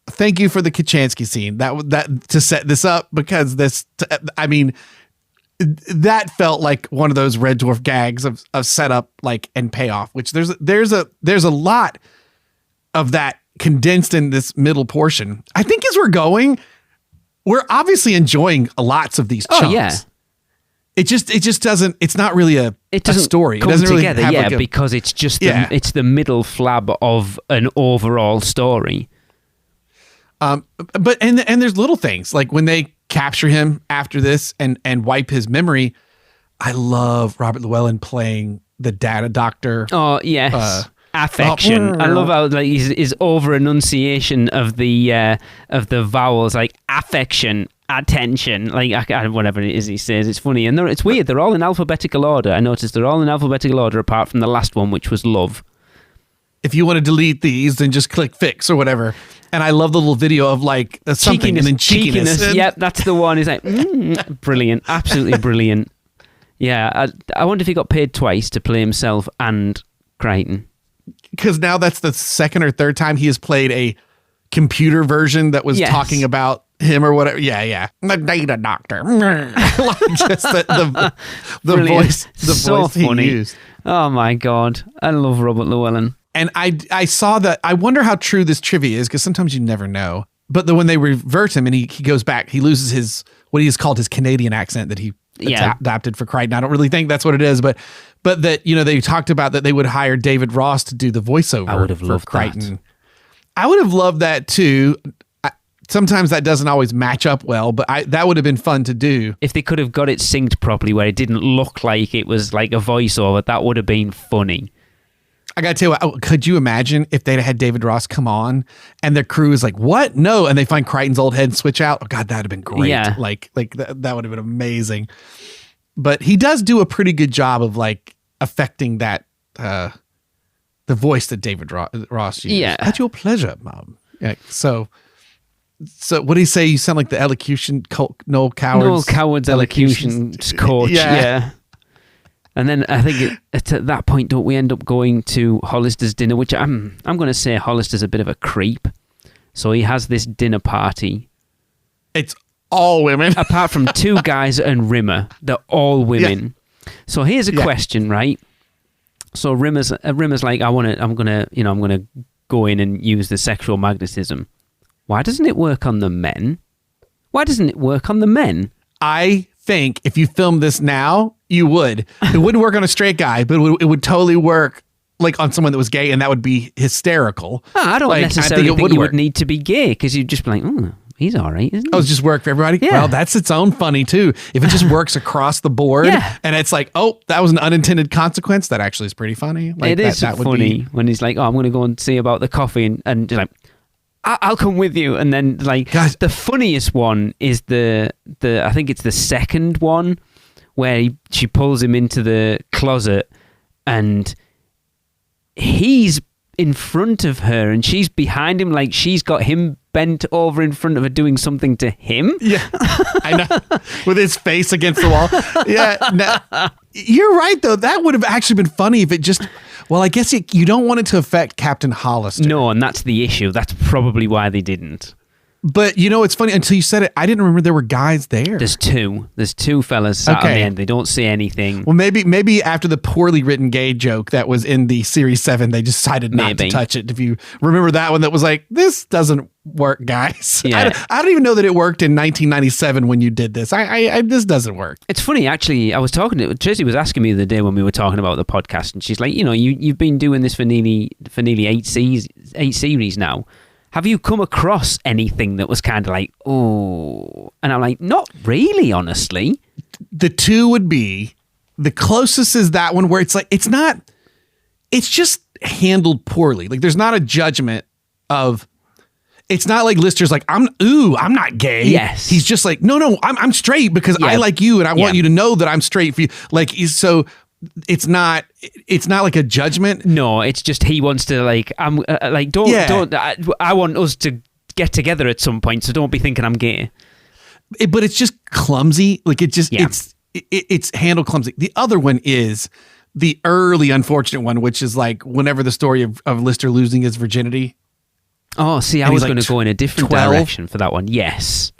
Thank you for the Kachansky scene that to set this up, because that felt like one of those Red Dwarf gags of setup, like, and payoff, which there's a lot of that condensed in this middle portion. I think as we're going, we're obviously enjoying lots of these chunks. Oh, yeah. It just doesn't, it's not really a story. Come it doesn't together, really have because it's just it's the middle flab of an overall story. But there's little things like when they capture him after this and wipe his memory. I love Robert Llewellyn playing the data doctor. Oh yes, affection. I love how like his over enunciation of the vowels, like affection, attention, like whatever it is he says. It's funny, and it's weird. They're all in alphabetical order. I noticed they're all in alphabetical order apart from the last one, which was love. If you want to delete these, then just click fix or whatever. And I love the little video of like something and then cheekiness. Yep, that's the one. He's like, brilliant, absolutely brilliant. Yeah, I wonder if he got paid twice to play himself and Crichton. Because now that's the second or third time he has played a computer version that was Yes. talking about him or whatever. Yeah. The data doctor. Like just the Brilliant. voice, the So voice he funny. used. Oh my God. I love Robert Llewellyn. And I saw that. I wonder how true this trivia is, because sometimes you never know. But when they revert him and he goes back, he loses his, what he has called his Canadian accent that he adapted for Crichton. I don't really think that's what it is, but that, they talked about that they would hire David Ross to do the voiceover. I would have for loved Crichton. that. I would have loved that too. Sometimes that doesn't always match up well, but that would have been fun to do. If they could have got it synced properly where it didn't look like it was like a voiceover, that would have been funny. I got to tell you, could you imagine if they'd had David Ross come on and their crew is like, what? No. And they find Crichton's old head and switch out. Oh God, that'd have been great. Yeah. Like that would have been amazing. But he does do a pretty good job of like affecting that, the voice that David Ross used. Yeah. At your pleasure, Mom. Yeah. So what do you say? You sound like the elocution, Noel Coward's elocution coach. Yeah. And then I think at that point, don't we end up going to Hollister's dinner, which I'm going to say Hollister's a bit of a creep. So he has this dinner party. It's all women. Apart from two guys and Rimmer, they're all women. Yeah. So here's a question, right? So Rimmer's like, I'm gonna go in and use the sexual magnetism. Why doesn't it work on the men? I think if you film this now, you would. It wouldn't work on a straight guy, but it would totally work like on someone that was gay, and that would be hysterical. I don't necessarily think you would need to be gay, because you'd just be like, oh, he's all right, isn't he? Oh, it's just work for everybody? Yeah. Well, that's its own funny too. If it just works across the board, and it's like, oh, that was an unintended consequence, that actually is pretty funny. Like it is funny when he's like, oh, I'm going to go and see about the coffee, and just like, I'll come with you. And then like, Guys, the funniest one is the I think it's the second one where she pulls him into the closet and he's in front of her and she's behind him, like she's got him bent over in front of her doing something to him. Yeah, I know. With his face against the wall. Yeah, no, you're right though. That would have actually been funny if it just. Well, I guess you don't want it to affect Captain Hollister. No, and that's the issue. That's probably why they didn't. But it's funny, until you said it, I didn't remember there were guys there. There's two fellas sat on the end. They don't say anything. Well, maybe after the poorly written gay joke that was in the Series 7, they decided not to touch it. If you remember that one, that was like, this doesn't work, guys. Yeah. I don't even know that it worked in 1997 when you did this. This doesn't work. It's funny, actually. I was talking to Tracy, was asking me the other day when we were talking about the podcast, and she's like, you've been doing this for nearly 8 series now. Have you come across anything that was kind of like, oh? And I'm like, not really, honestly. The two would be, the closest is that one where it's like, it's just handled poorly. Like there's not a judgment of, it's not like Lister's like, I'm not gay. Yes. He's just like, no, I'm straight because I like you and I want you to know that I'm straight for you. Like, so it's not like a judgment. No, it's just he wants to like, I want us to get together at some point, so don't be thinking I'm gay. But it's just clumsy. Like it's handled clumsy. The other one is the early unfortunate one, which is like whenever the story of Lister losing his virginity. Oh, see, I was going to go in a different 12? direction for that one. Yes.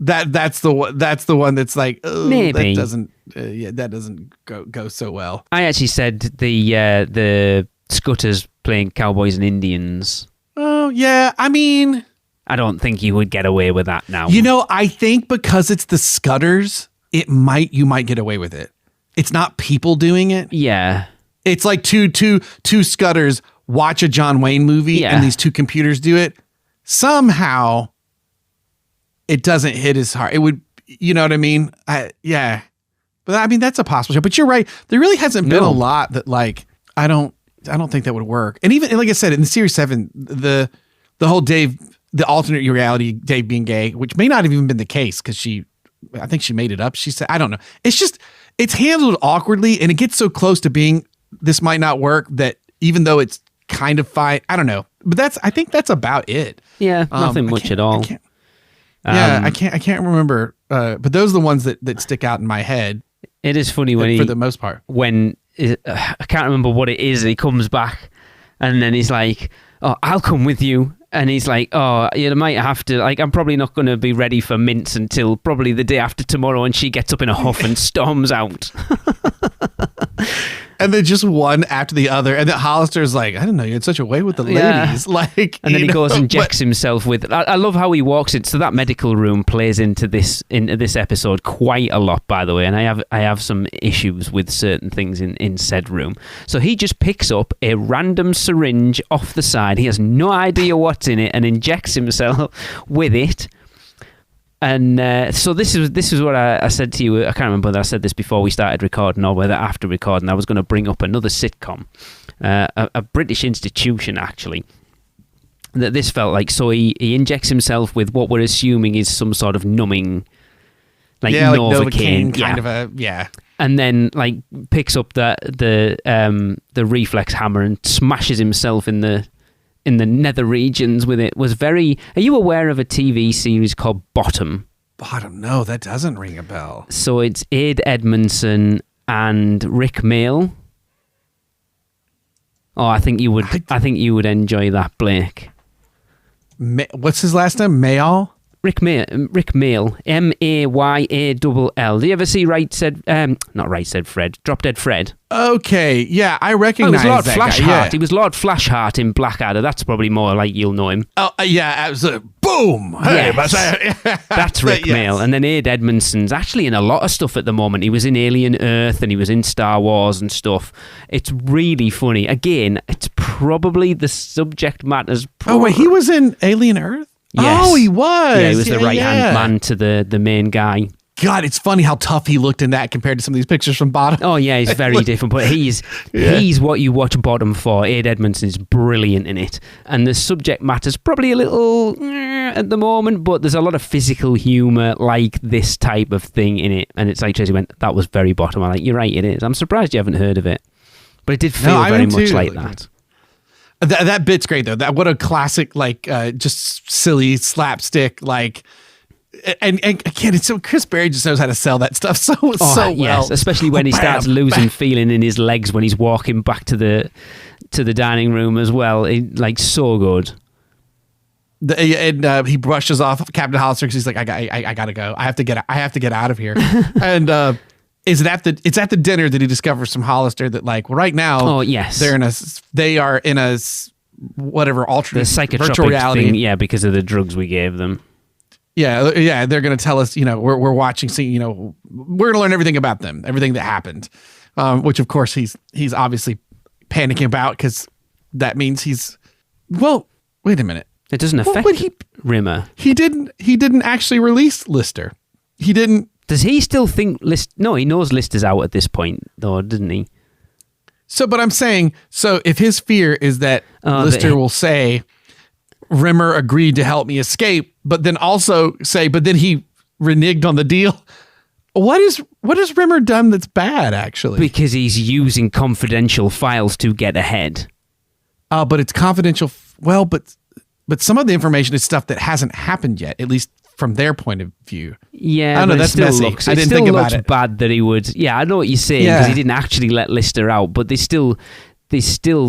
That's the one that's like, oh, maybe that doesn't go so well. I actually said the Scutters playing cowboys and Indians. Oh yeah, I mean, I don't think you would get away with that now. I think because it's the Scutters, you might get away with it. It's not people doing it. Yeah, it's like two Scutters watch a John Wayne movie and these two computers do it. Somehow it doesn't hit as hard. It would, you know what I mean? Yeah. But I mean, that's a possible show. But you're right. There really hasn't been a lot that like, I don't think that would work. And even, like I said, in the Series 7, the whole Dave, the alternate reality, Dave being gay, which may not have even been the case because I think she made it up. She said, I don't know. It's handled awkwardly and it gets so close to being, this might not work, that even though it's kind of fine, I don't know. But I think that's about it. Yeah, nothing much at all. I can't remember. But those are the ones that stick out in my head. It is funny when for the most part, I can't remember what it is. He comes back and then he's like, "Oh, I'll come with you." And he's like, oh, you might have to, like, I'm probably not going to be ready for mince until probably the day after tomorrow. And she gets up in a huff and storms out. And then just one after the other. And then Hollister's like, I didn't know you had such a way with the ladies. Like, and then he goes and injects himself with. I love how he walks in. So that medical room plays into this episode quite a lot, by the way. And I have some issues with certain things in said room. So he just picks up a random syringe off the side. He has no idea what's in it and injects himself with it. And so this is what I said to you. I can't remember whether I said this before we started recording or whether after recording. I was going to bring up another sitcom, a British institution, actually, that this felt like. So he injects himself with what we're assuming is some sort of numbing, like Novocaine kind of a, yeah. And then like picks up the reflex hammer and smashes himself in the nether regions with it. Was very. Are you aware of a TV series called Bottom? Bottom? No, that doesn't ring a bell. So it's Ade Edmondson and Rick Mail. Oh, I think you would. I think you would enjoy that, Blake. What's his last name? Mayall? Rick Mail, Mayall. Do you ever see not Right Said Fred, Drop Dead Fred? Okay, yeah, I recognize Lord that Flashheart. guy. Yeah. He was Lord Flashheart in Blackadder. That's probably more like you'll know him. Oh, yeah, absolutely. Boom! Hey, yes. That's Rick Mail. And then Ade Edmondson's actually in a lot of stuff at the moment. He was in Alien Earth and he was in Star Wars and stuff. It's really funny. Again, it's probably the subject matter's... Oh, wait, he was in Alien Earth? Yes. Oh, he was. Yeah, he was the right-hand man to the main guy. God, it's funny how tough he looked in that compared to some of these pictures from Bottom. Oh, yeah, he's very different. But he's what you watch Bottom for. Ade Edmondson's brilliant in it. And the subject matter's probably a little at the moment, but there's a lot of physical humour like this type of thing in it. And it's like Tracy went, that was very Bottom. I'm like, you're right, it is. I'm surprised you haven't heard of it. But it did feel very much like that. That bit's great though. What a classic, like just silly slapstick, like, and again, it's so Chris Berry just knows how to sell that stuff so well. Yes, especially when he starts losing feeling in his legs when he's walking back to the dining room as well. Like so good. And he brushes off Captain Hollister because he's like, I gotta go. I have to get out of here. And it's at the dinner that he discovers from Hollister that like right now. Oh yes, they are in a whatever alternate virtual reality thing, because of the drugs we gave them. Yeah, they're going to tell us, we're watching, we're going to learn everything about them, everything that happened, which of course he's obviously panicking about because that means wait a minute. It doesn't affect Rimmer. He didn't actually release Lister. He didn't. Does he still think No, he knows Lister's out at this point, though, didn't he? So, but I'm saying, if his fear is that Lister will say, Rimmer agreed to help me escape, but then also say, but then he reneged on the deal. What has Rimmer done that's bad, actually? Because he's using confidential files to get ahead. But it's confidential. Well, but some of the information is stuff that hasn't happened yet, at least from their point of view. Yeah, I don't know, that's messy. I didn't think about it. Bad that he would. Yeah, I know what you're saying because he didn't actually let Lister out, but they still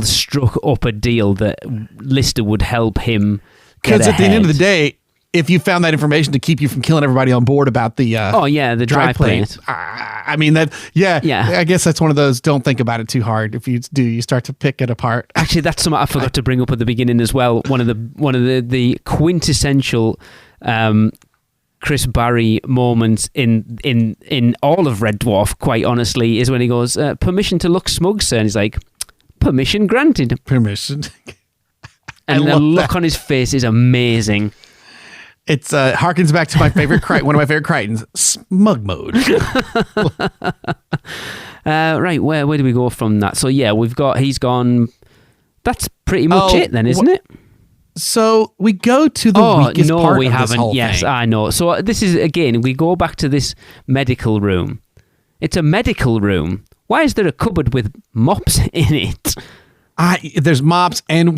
struck up a deal that Lister would help him. Because at the end of the day, if you found that information to keep you from killing everybody on board about the the dry plate. I mean that. Yeah. I guess that's one of those. Don't think about it too hard. If you do, you start to pick it apart. Actually, that's something I forgot to bring up at the beginning as well. One of the quintessential Chris Barry moments in all of Red Dwarf, quite honestly, is when he goes, permission to look smug, sir. And he's like, permission granted. Permission. And the look on his face is amazing. It's harkens back to my favorite one of my favorite Crichtons, smug mode. Right, where do we go from that? So yeah, he's gone. That's pretty much it then, isn't it? So we go to the weakest part of this whole yes, thing. I know. So this is, again, we go back to this medical room. It's a medical room. Why is there a cupboard with mops in it? There's mops and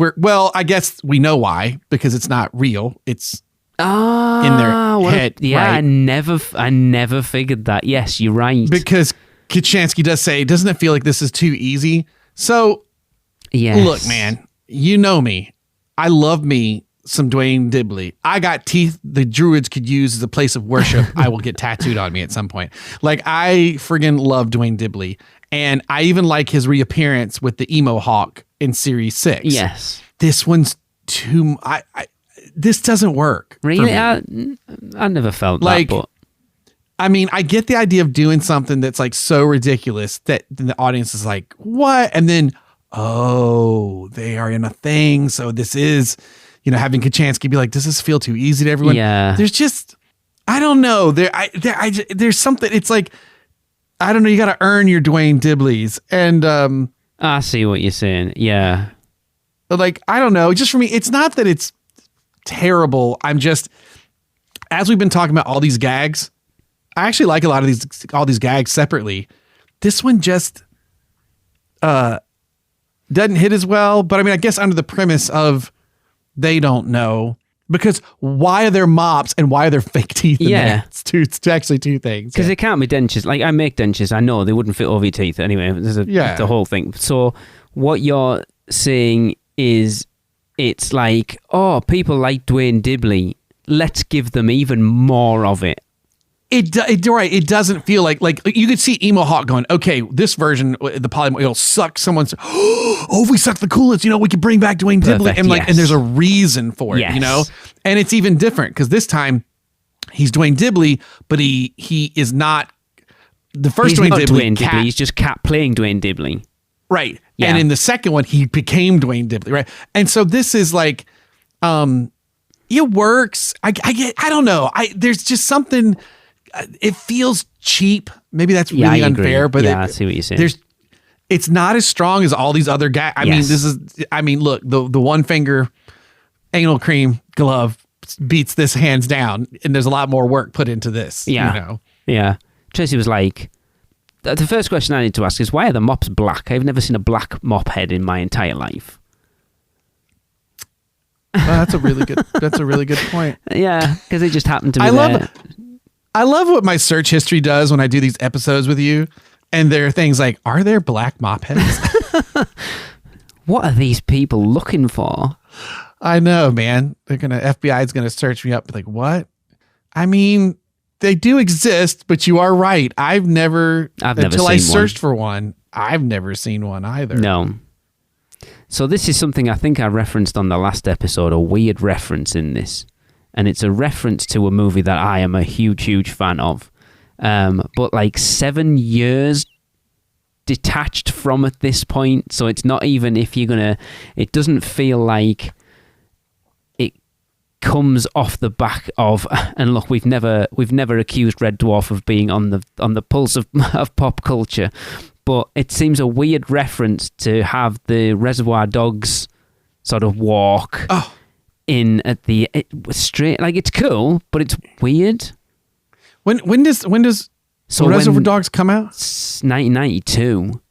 I guess we know why, because it's not real. It's in their head. Yeah, right? I never figured that. Yes, you're right. Because Kachansky does say, doesn't it feel like this is too easy? So, yes. Look, man, you know me. I love me some Dwayne Dibley. I got teeth the Druids could use as a place of worship. I will get tattooed on me at some point. Like, I friggin' love Dwayne Dibley. And I even like his reappearance with the emo hawk in series 6. Yes. This one's too... this doesn't work. Really? I never felt like, that, but... I mean, I get the idea of doing something that's like so ridiculous that the audience is like, what? And then, oh, they are in a thing. So this is, having Kachansky be like, does this feel too easy to everyone? Yeah. There's just, I don't know. There's something, it's like, I don't know. You got to earn your Dwayne Dibleys. And, I see what you're saying. Yeah. Like, I don't know. Just for me, it's not that it's terrible. I'm just, as we've been talking about all these gags, I actually like a lot of all these gags separately. This one just doesn't hit as well. But I mean, I guess under the premise of they don't know, because why are there mops and why are there fake teeth in there? It's actually two things. Because it can't be dentures. Like, I make dentures. I know they wouldn't fit over your teeth anyway. It's the whole thing. So what you're saying is it's like, oh, people like Dwayne Dibley. Let's give them even more of it. Right. It doesn't feel like you could see Emo Hawk going, okay, this version, the polymorph, it'll suck someone's, if we suck the coolest, we can bring back Dwayne Dibley. And and there's a reason for it, and it's even different because this time he's Dwayne Dibley, but he is not the first Dwayne Dibley. He's just playing Dwayne Dibley. Right. Yeah. And in the second one, he became Dwayne Dibley. Right. And so this is like, it works. I don't know. There's just something. It feels cheap. Maybe that's really unfair, but I see what you're saying. It's not as strong as all these other guys. I mean, look, the one finger anal cream glove beats this hands down, and there's a lot more work put into this. Yeah. Yeah. Tracy was like, the first question I need to ask is, why are the mops black? I've never seen a black mop head in my entire life. Well, that's a really good point. Yeah, because it just happened to be I love what my search history does when I do these episodes with you. And there are things like, are there black mop heads? What are these people looking for? I know, man. FBI is going to search me up. Like, what? I mean, they do exist, but you are right. I've never until I searched for one, I've never seen one either. No. So this is something I think I referenced on the last episode, a weird reference in this. And it's a reference to a movie that I am a huge, huge fan of. But like 7 years detached from at this point. So it's not even if you're going to... It doesn't feel like it comes off the back of... And look, we've never accused Red Dwarf of being on the pulse of pop culture. But it seems a weird reference to have the Reservoir Dogs sort of walk... Oh. In at the straight, like, it's cool, but it's weird. When does Reservoir Dogs come out? 1992.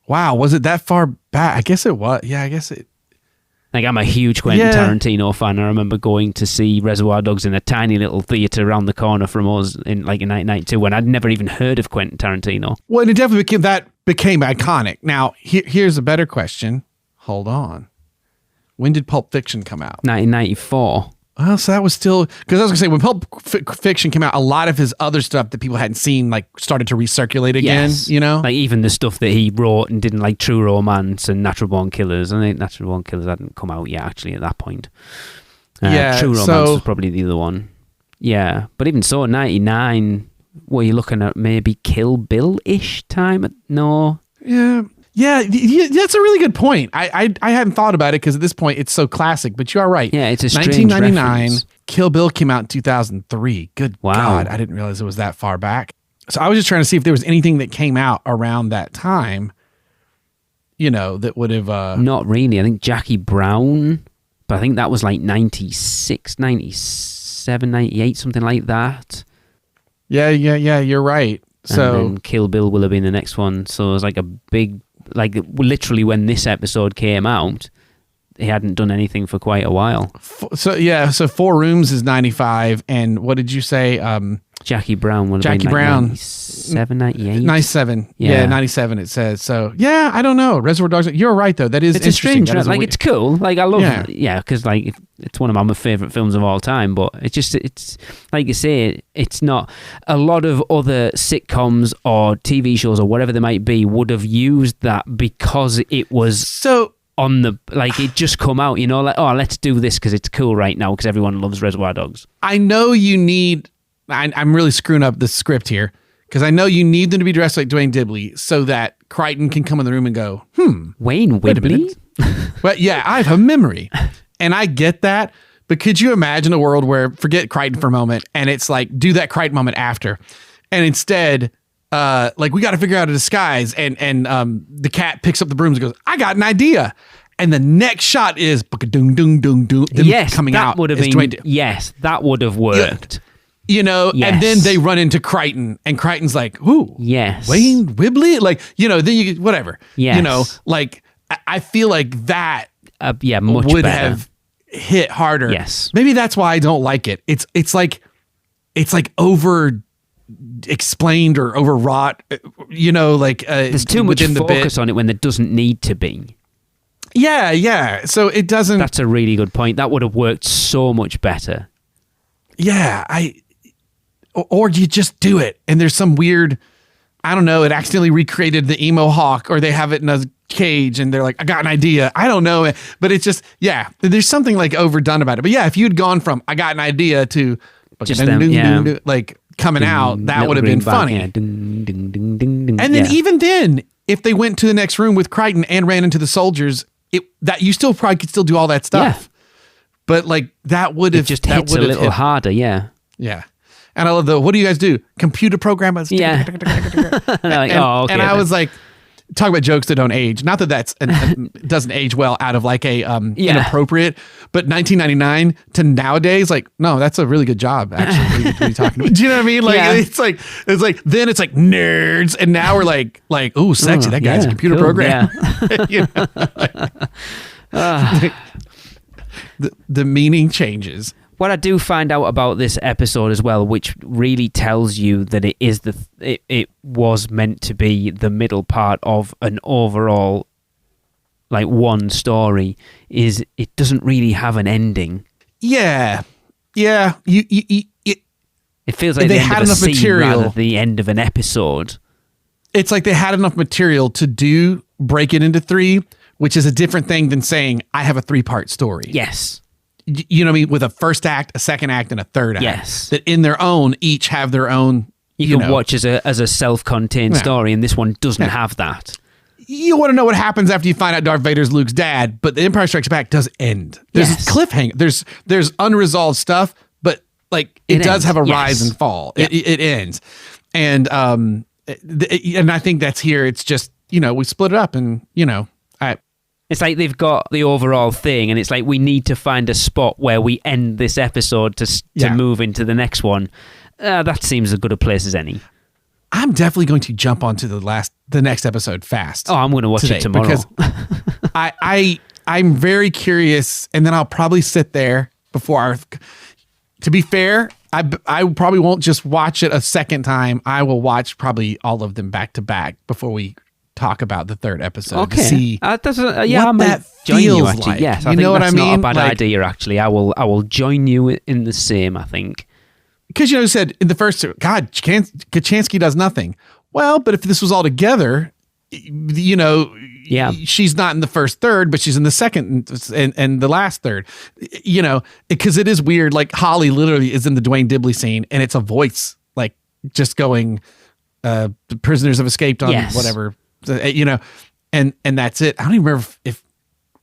Wow, was it that far back? I guess it was. Yeah, I guess it. Like, I'm a huge Quentin Tarantino fan. I remember going to see Reservoir Dogs in a tiny little theater around the corner from us in 1992 when I'd never even heard of Quentin Tarantino. Well, and it definitely became iconic. Now, here's a better question. Hold on. When did Pulp Fiction come out? 1994. Well, so that was still... Because I was going to say, when Pulp Fiction came out, a lot of his other stuff that people hadn't seen, like, started to recirculate again, Like, even the stuff that he wrote and didn't, like True Romance and Natural Born Killers. I think Natural Born Killers hadn't come out yet, actually, at that point. True Romance was probably the other one. Yeah. But even so, 99, were you looking at maybe Kill Bill-ish time? No. Yeah, that's a really good point. I hadn't thought about it because at this point it's so classic, but you are right. Yeah, it's a strange 1999, reference. Kill Bill came out in 2003. Good God, I didn't realize it was that far back. So I was just trying to see if there was anything that came out around that time, that would have... Not really. I think Jackie Brown, but I think that was like 96, 97, 98, something like that. Yeah, you're right. So and then Kill Bill will have been the next one. So it was like a big... Like, literally when this episode came out, he hadn't done anything for quite a while. So Four Rooms is 95, and what did you say? Jackie Brown would have Jackie been like Brown. 97, 98? 97. Yeah. Yeah, 97 it says. So, yeah, I don't know. Reservoir Dogs, you're right, though. That is It's a interesting. strange, That is like, it's cool. Like, I love Yeah. it. Yeah, because, like, it's one of my favourite films of all time, but it's, like you say, it's not. A lot of other sitcoms or TV shows or whatever they might be would have used that because it was So, on the, like, it just come out, you know, like, oh, let's do this because it's cool right now because everyone loves Reservoir Dogs. I know you need... I'm really screwing up the script here because I know you need them to be dressed like Dwayne Dibley so that Crichton can come in the room and go, Wayne wait a Whibley? minute. But yeah, I have a memory. And I get that. But could you imagine a world where, forget Crichton for a moment, and it's like, do that Crichton moment after. And instead, like, we got to figure out a disguise. And the cat picks up the brooms and goes, I got an idea. And the next shot is doom doom doom doom. Yes, coming that out would have as been. Dwayne Yes, that would have worked. You know, Yes. and then they run into Crichton, and Crichton's like, ooh, Yes. Wayne Whibley? Like, you know, then you whatever. Yes. You know, like, I feel like that Yeah, much would better. have hit harder. Yes. Maybe that's why I don't like it. It's like over explained or overwrought, you know, like There's too much within the focus bit. on it when there doesn't need to be. Yeah. So it doesn't. That's a really good point. That would have worked so much better. Yeah, or you just do it, and there's some weird, I don't know, it accidentally recreated the emo hawk, or they have it in a cage, and they're like, I got an idea. I don't know, but it's just, yeah, there's something like overdone about it. But yeah, if you'd gone from I got an idea to Just them, yeah. like coming out, that Little would have been green bag, funny. yeah. Ding, ding, ding, ding, ding. And then Yeah. even then, if they went to the next room with Crichton and ran into the soldiers, that you still probably could still do all that stuff. Yeah. But like that would It have just hits a little harder, yeah. Yeah. And I love what do you guys do? Computer programmers. Yeah. Like, oh, okay. And I was like, talk about jokes that don't age. Not that that's doesn't age well out of like a inappropriate, but 1999 to nowadays, like, no, that's a really good job, actually. What are you talking about? Do you know what I mean? Like, Yeah. it's like then it's like nerds, and now we're like, ooh, sexy. That guy's a computer cool, programmer. You know, like, the meaning changes. What I do find out about this episode as well, which really tells you that it is it was meant to be the middle part of an overall, like, one story, is it doesn't really have an ending. Yeah. It feels like They the end had of a enough scene material. rather than the end of an episode. It's like they had enough material to break it into 3, which is a different thing than saying I have a 3-part story. Yes. You know what I mean? With a first act, a second act, and a third act. Yes. That in their own, each have their own. You can know. watch as a self-contained Yeah. story, and this one doesn't Yeah. have that. You want to know what happens after you find out Darth Vader's Luke's dad, but The Empire Strikes Back does end. There's Yes. a cliffhanger. There's unresolved stuff, but like it does ends. have a Yes. rise and fall. Yeah. It ends, and I think that's here. It's just, you know, we split it up, and you know, It's like they've got the overall thing, and it's like we need to find a spot where we end this episode to Yeah. move into the next one. That seems as good a place as any. I'm definitely going to jump onto the next episode fast. Oh, I'm going to watch today it tomorrow. because I'm very curious, and then I'll probably sit there before to be fair, I probably won't just watch it a second time. I will watch probably all of them back to back before we talk about the third episode to see that's I what might that join you. feels Actually, like. yes, You I think know what that's I not mean? a bad Like- idea. Actually, I will join you in the same. I think. because you said in the first, God, Kachansky does nothing. Well, but if this was all together, you know, Yeah. she's not in the first third, but she's in the second and the last third, you know, because it is weird. Like Holly literally is in the Dwayne Dibley scene, and it's a voice like just going, the prisoners have escaped on Yes. whatever, you know, and that's it. I don't even remember if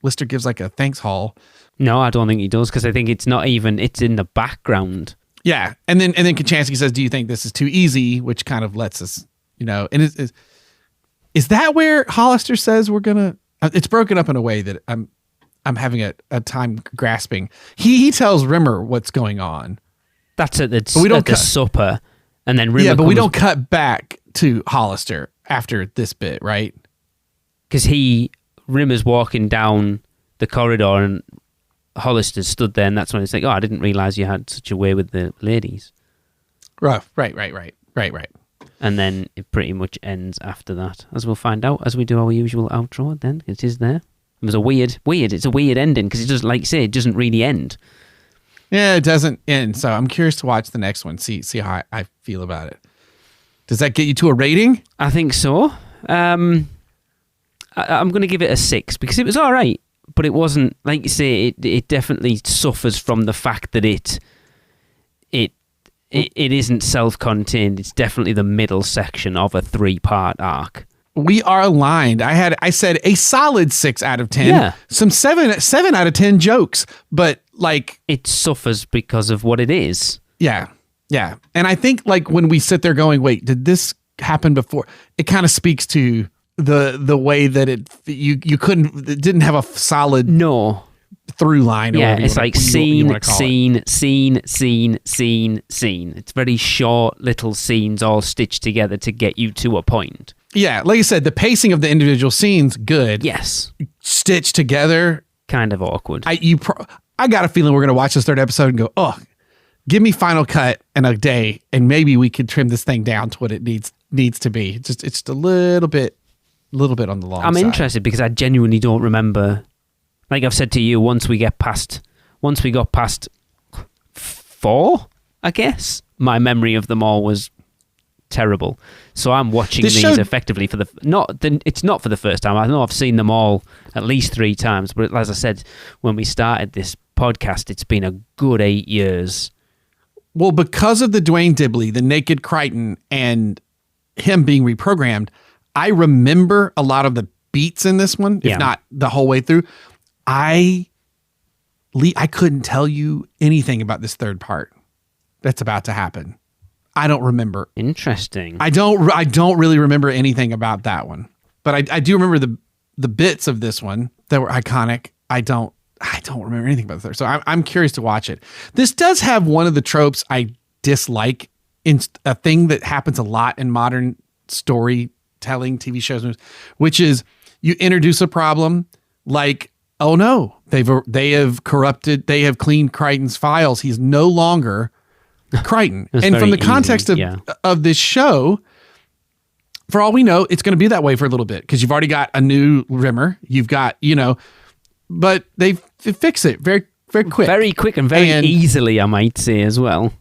Lister gives like a thanks haul. No, I don't think he does, because I think it's not even. It's in the background. Yeah, and then Kachansky says, "Do you think this is too easy?" Which kind of lets us, you know, and is that where Hollister says we're gonna? It's broken up in a way that I'm having a time grasping. He tells Rimmer what's going on. That's at the we don't at the cut. supper, and then Rimmer Yeah, but we comes- don't cut back to Hollister after this bit, right? because Rimmer's walking down the corridor and Hollister stood there, and that's when it's like, oh, I didn't realise you had such a way with the ladies. Right. And then it pretty much ends after that, as we'll find out as we do our usual outro. Then it is there. It was a weird. It's a weird ending because it doesn't, like you say, it doesn't really end. Yeah, it doesn't end. So I'm curious to watch the next one. See how I feel about it. Does that get you to a rating? I think so. I'm going to give it a 6 because it was all right, but it wasn't, like you say, it definitely suffers from the fact that it isn't self-contained. It's definitely the middle section of a 3-part arc. We are aligned. I said a solid 6 out of 10. Yeah. Some 7 out of 10 jokes, but like it suffers because of what it is. Yeah. And I think like when we sit there going, wait, did this happen before? It kind of speaks to the way that it didn't have a solid through line. Yeah, it's like scene. It's very short little scenes all stitched together to get you to a point. Yeah, like I said, the pacing of the individual scenes, good. Yes. Stitched together. Kind of awkward. I got a feeling we're going to watch this 3rd episode and go, oh, give me Final Cut in a day, and maybe we could trim this thing down to what it needs to be. It's just a little bit on the long side. I'm interested because I genuinely don't remember. Like I've said to you, once we got past 4, I guess, my memory of them all was terrible. So I'm watching these effectively for it's not for the first time. I know I've seen them all at least 3 times, but as I said when we started this podcast, it's been a good 8 years. Well, because of the Dwayne Dibley, the Naked Crichton, and him being reprogrammed, I remember a lot of the beats in this one, if not the whole way through. I couldn't tell you anything about this 3rd part that's about to happen. I don't remember. Interesting. I don't really remember anything about that one, but I do remember the bits of this one that were iconic. I don't remember anything about the 3rd, so I'm curious to watch it. This does have one of the tropes I dislike, in a thing that happens a lot in modern storytelling, TV shows, which is you introduce a problem like, oh no, they have cleaned Crichton's files. He's no longer Crichton. And from the context of this show, for all we know, it's going to be that way for a little bit because you've already got a new Rimmer. You've got, but they fix it very, very quick. Very quick and very easily, I might say, as well.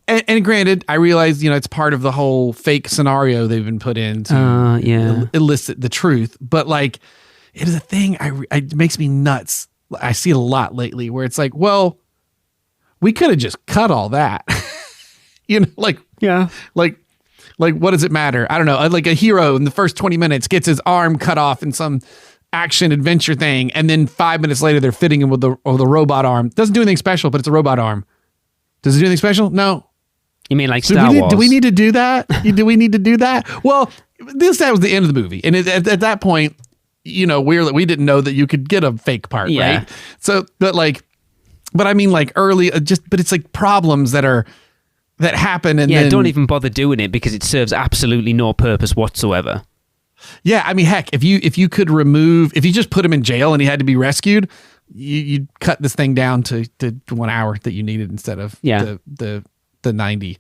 And granted, I realize, it's part of the whole fake scenario they've been put in to elicit the truth. But like, it is a thing. It makes me nuts. I see it a lot lately where it's like, well, we could have just cut all that. Like what does it matter? I don't know. Like a hero in the first 20 minutes gets his arm cut off in some action adventure thing, and then 5 minutes later they're fitting him with the robot arm. Doesn't do anything special, but it's a robot arm. Does it do anything special? No. You mean like Star Wars? Do we need to do that? Do we need to do that? Well, that was the end of the movie, and at that point, we didn't know that you could get a fake part, right? So, but I mean, like early, but it's like problems that happen, and then, don't even bother doing it because it serves absolutely no purpose whatsoever. Yeah, I mean, heck, if you just put him in jail and he had to be rescued, you'd cut this thing down to 1 hour that you needed instead of the 90.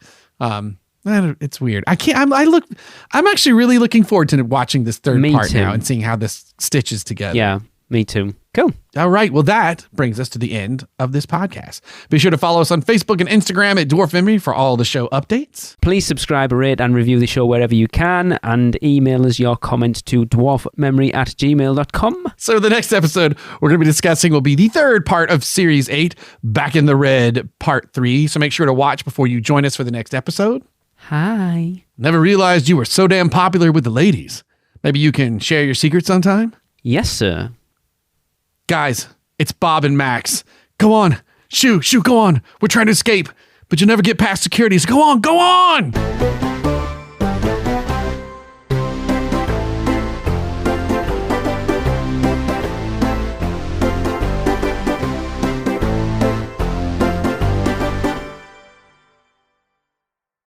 It's weird. I'm actually really looking forward to watching this 3rd part now and seeing how this stitches together. Yeah, me too. Cool. All right. Well, that brings us to the end of this podcast. Be sure to follow us on Facebook and Instagram at Dwarf Memory for all the show updates. Please subscribe, rate, and review the show wherever you can, and email us your comments to dwarfmemory@gmail.com. So the next episode we're going to be discussing will be the 3rd part of Series 8, Back in the Red, Part 3. So make sure to watch before you join us for the next episode. Hi. Never realized you were so damn popular with the ladies. Maybe you can share your secrets sometime? Yes, sir. Guys, it's Bob and Max. Go on. Shoo, go on. We're trying to escape, but you'll never get past security, so go on.